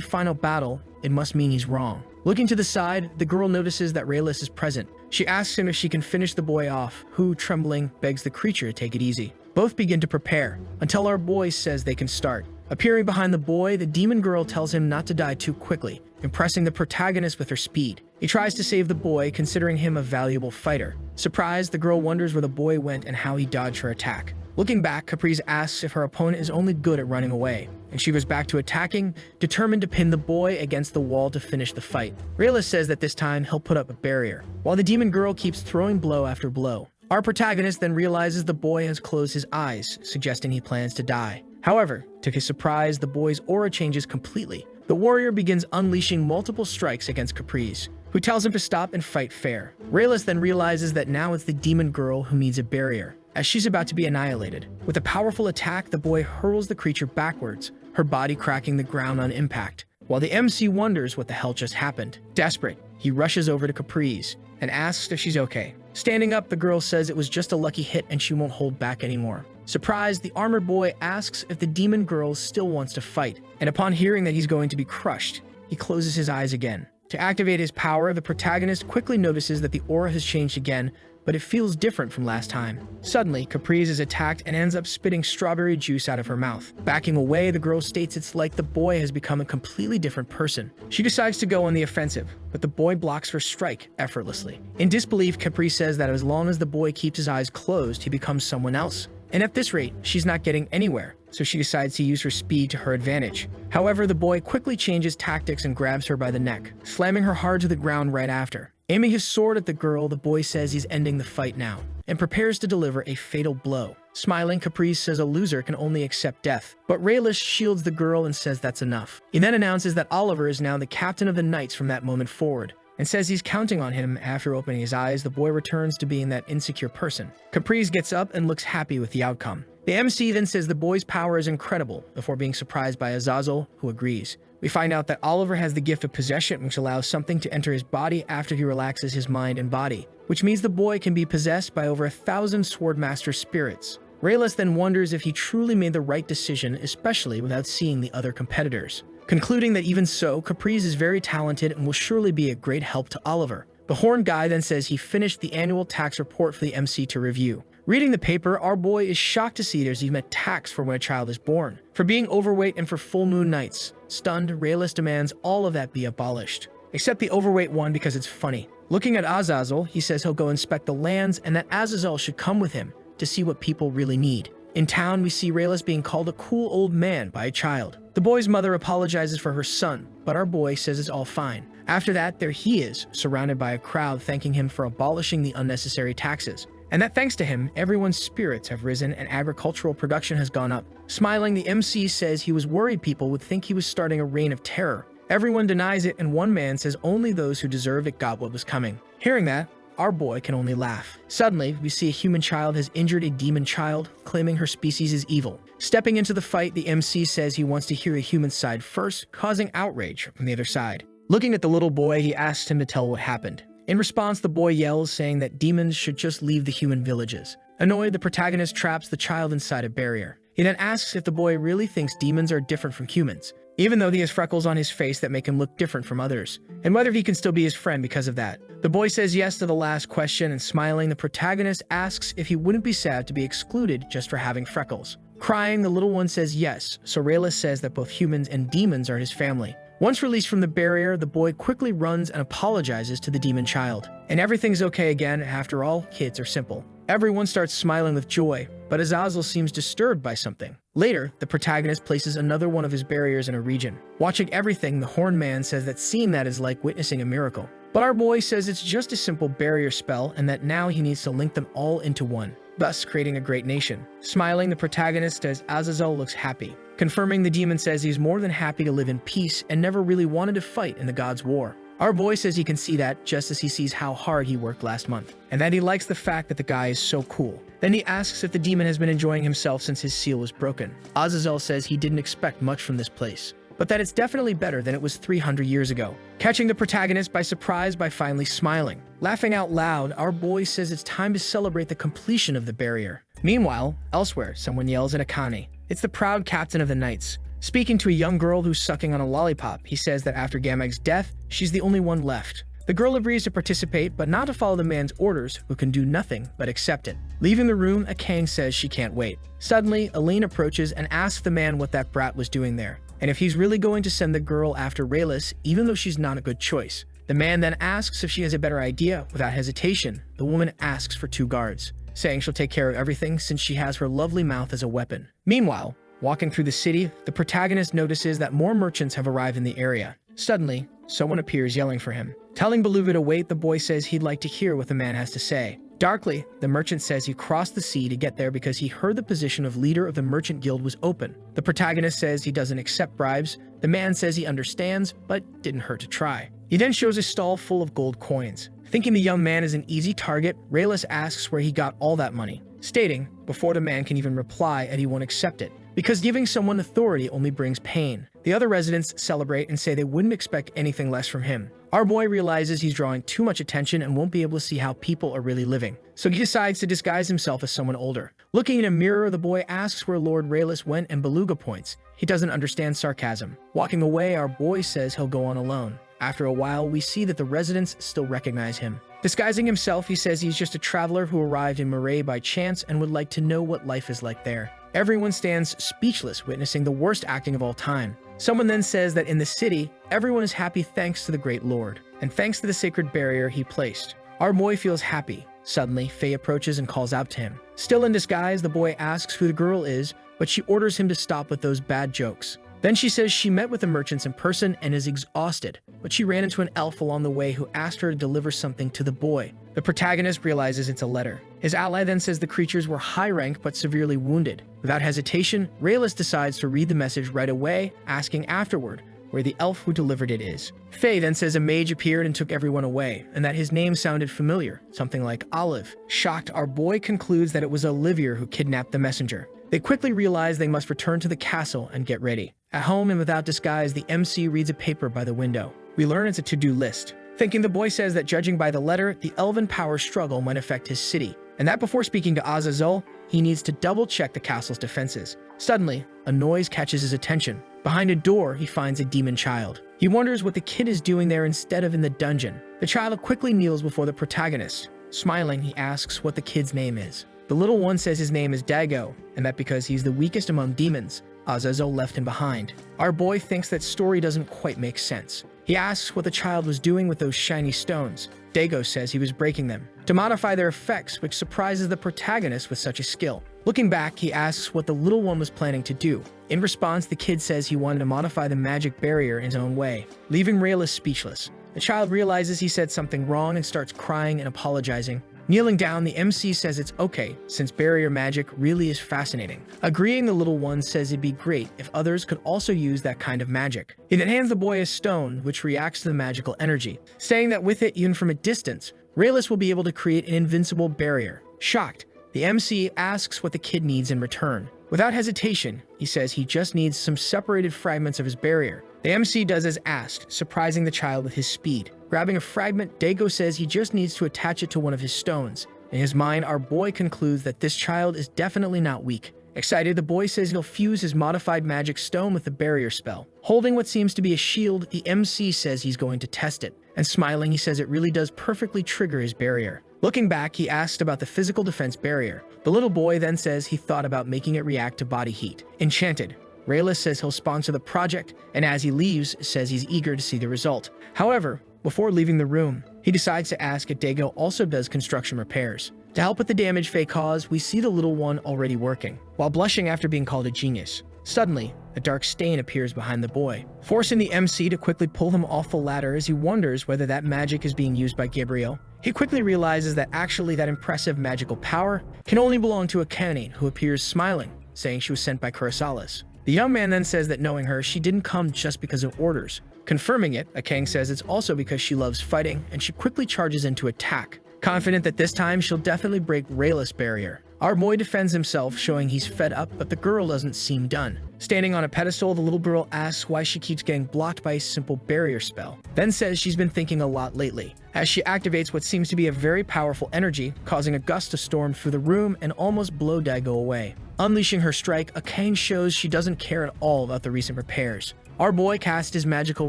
final battle, it must mean he's wrong. Looking to the side, the girl notices that Raylis is present. She asks him if she can finish the boy off, who, trembling, begs the creature to take it easy. Both begin to prepare, until our boy says they can start. Appearing behind the boy, the demon girl tells him not to die too quickly, impressing the protagonist with her speed. He tries to save the boy, considering him a valuable fighter. Surprised, the girl wonders where the boy went and how he dodged her attack. Looking back, Caprice asks if her opponent is only good at running away, and she goes back to attacking, determined to pin the boy against the wall to finish the fight. Raylis says that this time he'll put up a barrier, while the demon girl keeps throwing blow after blow. Our protagonist then realizes the boy has closed his eyes, suggesting he plans to die. However, to his surprise, the boy's aura changes completely. The warrior begins unleashing multiple strikes against Caprice, who tells him to stop and fight fair. Raylis then realizes that now it's the demon girl who needs a barrier, as she's about to be annihilated. With a powerful attack, the boy hurls the creature backwards, her body cracking the ground on impact, while the MC wonders what the hell just happened. Desperate, he rushes over to Caprice and asks if she's okay. Standing up, the girl says it was just a lucky hit and she won't hold back anymore. Surprised, the armored boy asks if the demon girl still wants to fight, and upon hearing that he's going to be crushed, he closes his eyes again. To activate his power, the protagonist quickly notices that the aura has changed again, but it feels different from last time. Suddenly, Caprice is attacked and ends up spitting strawberry juice out of her mouth. Backing away, the girl states it's like the boy has become a completely different person. She decides to go on the offensive, but the boy blocks her strike effortlessly. In disbelief, Caprice says that as long as the boy keeps his eyes closed, he becomes someone else. And at this rate, she's not getting anywhere, so she decides to use her speed to her advantage. However, the boy quickly changes tactics and grabs her by the neck, slamming her hard to the ground right after. Aiming his sword at the girl, the boy says he's ending the fight now, and prepares to deliver a fatal blow. Smiling, Caprice says a loser can only accept death, but Raylis shields the girl and says that's enough. He then announces that Oliver is now the captain of the knights from that moment forward, and says he's counting on him. After opening his eyes, the boy returns to being that insecure person. Caprice gets up and looks happy with the outcome. The MC then says the boy's power is incredible, before being surprised by Azazel, who agrees. We find out that Oliver has the gift of possession, which allows something to enter his body after he relaxes his mind and body, which means the boy can be possessed by over 1,000 Swordmaster spirits. Raylis then wonders if he truly made the right decision, especially without seeing the other competitors. Concluding that even so, Caprice is very talented and will surely be a great help to Oliver. The horn guy then says he finished the annual tax report for the MC to review. Reading the paper, our boy is shocked to see there's even a tax for when a child is born, for being overweight and for full moon nights. Stunned, Raylis demands all of that be abolished, except the overweight one because it's funny. Looking at Azazel, he says he'll go inspect the lands and that Azazel should come with him to see what people really need. In town, we see Raylis being called a cool old man by a child. The boy's mother apologizes for her son, but our boy says it's all fine. After that, there he is, surrounded by a crowd thanking him for abolishing the unnecessary taxes. And that thanks to him, everyone's spirits have risen and agricultural production has gone up. Smiling, the MC says he was worried people would think he was starting a reign of terror. Everyone denies it, and one man says only those who deserved it got what was coming. Hearing that, our boy can only laugh. Suddenly, we see a human child has injured a demon child, claiming her species is evil. Stepping into the fight, the MC says he wants to hear a human side first, causing outrage from the other side. Looking at the little boy, he asks him to tell what happened. In response, the boy yells, saying that demons should just leave the human villages. Annoyed, the protagonist traps the child inside a barrier. He then asks if the boy really thinks demons are different from humans, even though he has freckles on his face that make him look different from others, and whether he can still be his friend because of that. The boy says yes to the last question, and smiling, the protagonist asks if he wouldn't be sad to be excluded just for having freckles. Crying, the little one says yes, so Raylis says that both humans and demons are his family. Once released from the barrier, the boy quickly runs and apologizes to the demon child. And everything's okay again. After all, kids are simple. Everyone starts smiling with joy, but Azazel seems disturbed by something. Later, the protagonist places another one of his barriers in a region. Watching everything, the Horned Man says that seeing that is like witnessing a miracle. But our boy says it's just a simple barrier spell and that now he needs to link them all into one, thus creating a great nation. Smiling, the protagonist says Azazel looks happy. Confirming, the demon says he's more than happy to live in peace and never really wanted to fight in the gods' war. Our boy says he can see that just as he sees how hard he worked last month, and that he likes the fact that the guy is so cool. Then he asks if the demon has been enjoying himself since his seal was broken. Azazel says he didn't expect much from this place, but that it's definitely better than it was 300 years ago. Catching the protagonist by surprise by finally smiling. Laughing out loud, our boy says it's time to celebrate the completion of the barrier. Meanwhile, elsewhere, someone yells at Akane. It's the proud captain of the Knights. Speaking to a young girl who's sucking on a lollipop, he says that after Gamag's death, she's the only one left. The girl agrees to participate, but not to follow the man's orders, who can do nothing but accept it. Leaving the room, Akane says she can't wait. Suddenly, Aline approaches and asks the man what that brat was doing there, and if he's really going to send the girl after Raylis, even though she's not a good choice. The man then asks if she has a better idea. Without hesitation, the woman asks for 2 guards, saying she'll take care of everything since she has her lovely mouth as a weapon. Meanwhile, walking through the city, the protagonist notices that more merchants have arrived in the area. Suddenly, someone appears yelling for him. Telling Beluga to wait, the boy says he'd like to hear what the man has to say. Darkly, the merchant says he crossed the sea to get there because he heard the position of leader of the merchant guild was open. The protagonist says he doesn't accept bribes. The man says he understands, but didn't hurt to try. He then shows a stall full of gold coins. Thinking the young man is an easy target, Raylis asks where he got all that money, stating, before the man can even reply, that he won't accept it, because giving someone authority only brings pain. The other residents celebrate and say they wouldn't expect anything less from him. Our boy realizes he's drawing too much attention and won't be able to see how people are really living, so he decides to disguise himself as someone older. Looking in a mirror, the boy asks where Lord Raylis went and Beluga points. He doesn't understand sarcasm. Walking away, our boy says he'll go on alone. After a while, we see that the residents still recognize him. Disguising himself, he says he's just a traveler who arrived in Marais by chance and would like to know what life is like there. Everyone stands speechless, witnessing the worst acting of all time. Someone then says that in the city, everyone is happy thanks to the Great Lord, and thanks to the sacred barrier he placed. Our boy feels happy. Suddenly, Faye approaches and calls out to him. Still in disguise, the boy asks who the girl is, but she orders him to stop with those bad jokes. Then she says she met with the merchants in person and is exhausted, but she ran into an elf along the way who asked her to deliver something to the boy. The protagonist realizes it's a letter. His ally then says the creatures were high rank but severely wounded. Without hesitation, Raylis decides to read the message right away, asking afterward where the elf who delivered it is. Faye then says a mage appeared and took everyone away, and that his name sounded familiar, something like Olive. Shocked, our boy concludes that it was Olivier who kidnapped the messenger. They quickly realize they must return to the castle and get ready. At home and without disguise, the MC reads a paper by the window. We learn it's a to-do list. Thinking, the boy says that judging by the letter, the elven power struggle might affect his city, and that before speaking to Azazel, he needs to double-check the castle's defenses. Suddenly, a noise catches his attention. Behind a door, he finds a demon child. He wonders what the kid is doing there instead of in the dungeon. The child quickly kneels before the protagonist. Smiling, he asks what the kid's name is. The little one says his name is Dago, and that because he's the weakest among demons, Azazel left him behind. Our boy thinks that story doesn't quite make sense. He asks what the child was doing with those shiny stones. Dago says he was breaking them to modify their effects, which surprises the protagonist with such a skill. Looking back, he asks what the little one was planning to do. In response, the kid says he wanted to modify the magic barrier in his own way, leaving Raylis speechless. The child realizes he said something wrong and starts crying and apologizing. Kneeling down, the MC says it's okay, since barrier magic really is fascinating. Agreeing, the little one says it'd be great if others could also use that kind of magic. He then hands the boy a stone, which reacts to the magical energy, saying that with it, even from a distance, Raylis will be able to create an invincible barrier. Shocked, the MC asks what the kid needs in return. Without hesitation, he says he just needs some separated fragments of his barrier. The MC does as asked, surprising the child with his speed. Grabbing a fragment, Dago says he just needs to attach it to one of his stones. In his mind, our boy concludes that this child is definitely not weak. Excited, the boy says he'll fuse his modified magic stone with the barrier spell. Holding what seems to be a shield, the MC says he's going to test it. And smiling, he says it really does perfectly trigger his barrier. Looking back, he asked about the physical defense barrier. The little boy then says he thought about making it react to body heat. Enchanted, Rayla says he'll sponsor the project, and as he leaves, says he's eager to see the result. However, before leaving the room, he decides to ask if Dago also does construction repairs. To help with the damage Faye caused, we see the little one already working, while blushing after being called a genius. Suddenly, a dark stain appears behind the boy, forcing the MC to quickly pull him off the ladder as he wonders whether that magic is being used by Gabriel. He quickly realizes that actually that impressive magical power can only belong to Akane, who appears smiling, saying she was sent by Kurosalis. The young man then says that knowing her, she didn't come just because of orders. Confirming it, Akane says it's also because she loves fighting, and she quickly charges in to attack, confident that this time she'll definitely break Rayla's barrier. Our boy defends himself, showing he's fed up, but the girl doesn't seem done. Standing on a pedestal, the little girl asks why she keeps getting blocked by a simple barrier spell, then says she's been thinking a lot lately, as she activates what seems to be a very powerful energy, causing a gust to storm through the room and almost blow Daigo away. Unleashing her strike, Akane shows she doesn't care at all about the recent repairs. Our boy casts his magical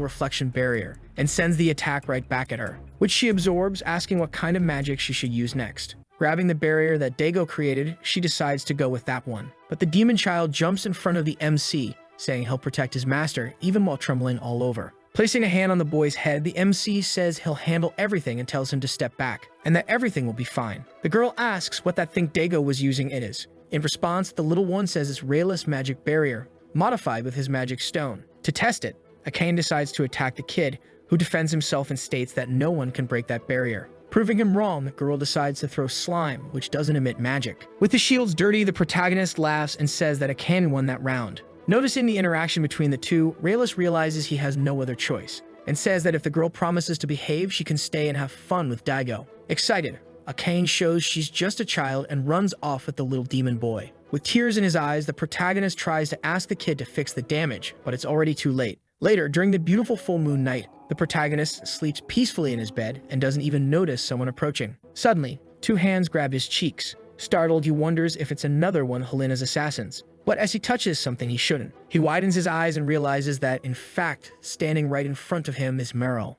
reflection barrier and sends the attack right back at her, which she absorbs, asking what kind of magic she should use next. Grabbing the barrier that Dago created, she decides to go with that one. But the demon child jumps in front of the MC, saying he'll protect his master, even while trembling all over. Placing a hand on the boy's head, the MC says he'll handle everything and tells him to step back, and that everything will be fine. The girl asks what that thing Dago was using it is. In response, the little one says it's Rayla's magic barrier, modified with his magic stone. To test it, Akane decides to attack the kid, who defends himself and states that no one can break that barrier. Proving him wrong, the girl decides to throw slime, which doesn't emit magic. With the shields dirty, the protagonist laughs and says that Akane won that round. Noticing the interaction between the two, Rayla realizes he has no other choice, and says that if the girl promises to behave, she can stay and have fun with Daigo. Excited, Akane shows she's just a child and runs off with the little demon boy. With tears in his eyes, the protagonist tries to ask the kid to fix the damage, but it's already too late. Later, during the beautiful full moon night, the protagonist sleeps peacefully in his bed and doesn't even notice someone approaching. Suddenly, two hands grab his cheeks. Startled, he wonders if it's another one of Helena's assassins. But as he touches something he shouldn't, he widens his eyes and realizes that, in fact, standing right in front of him is Meryl.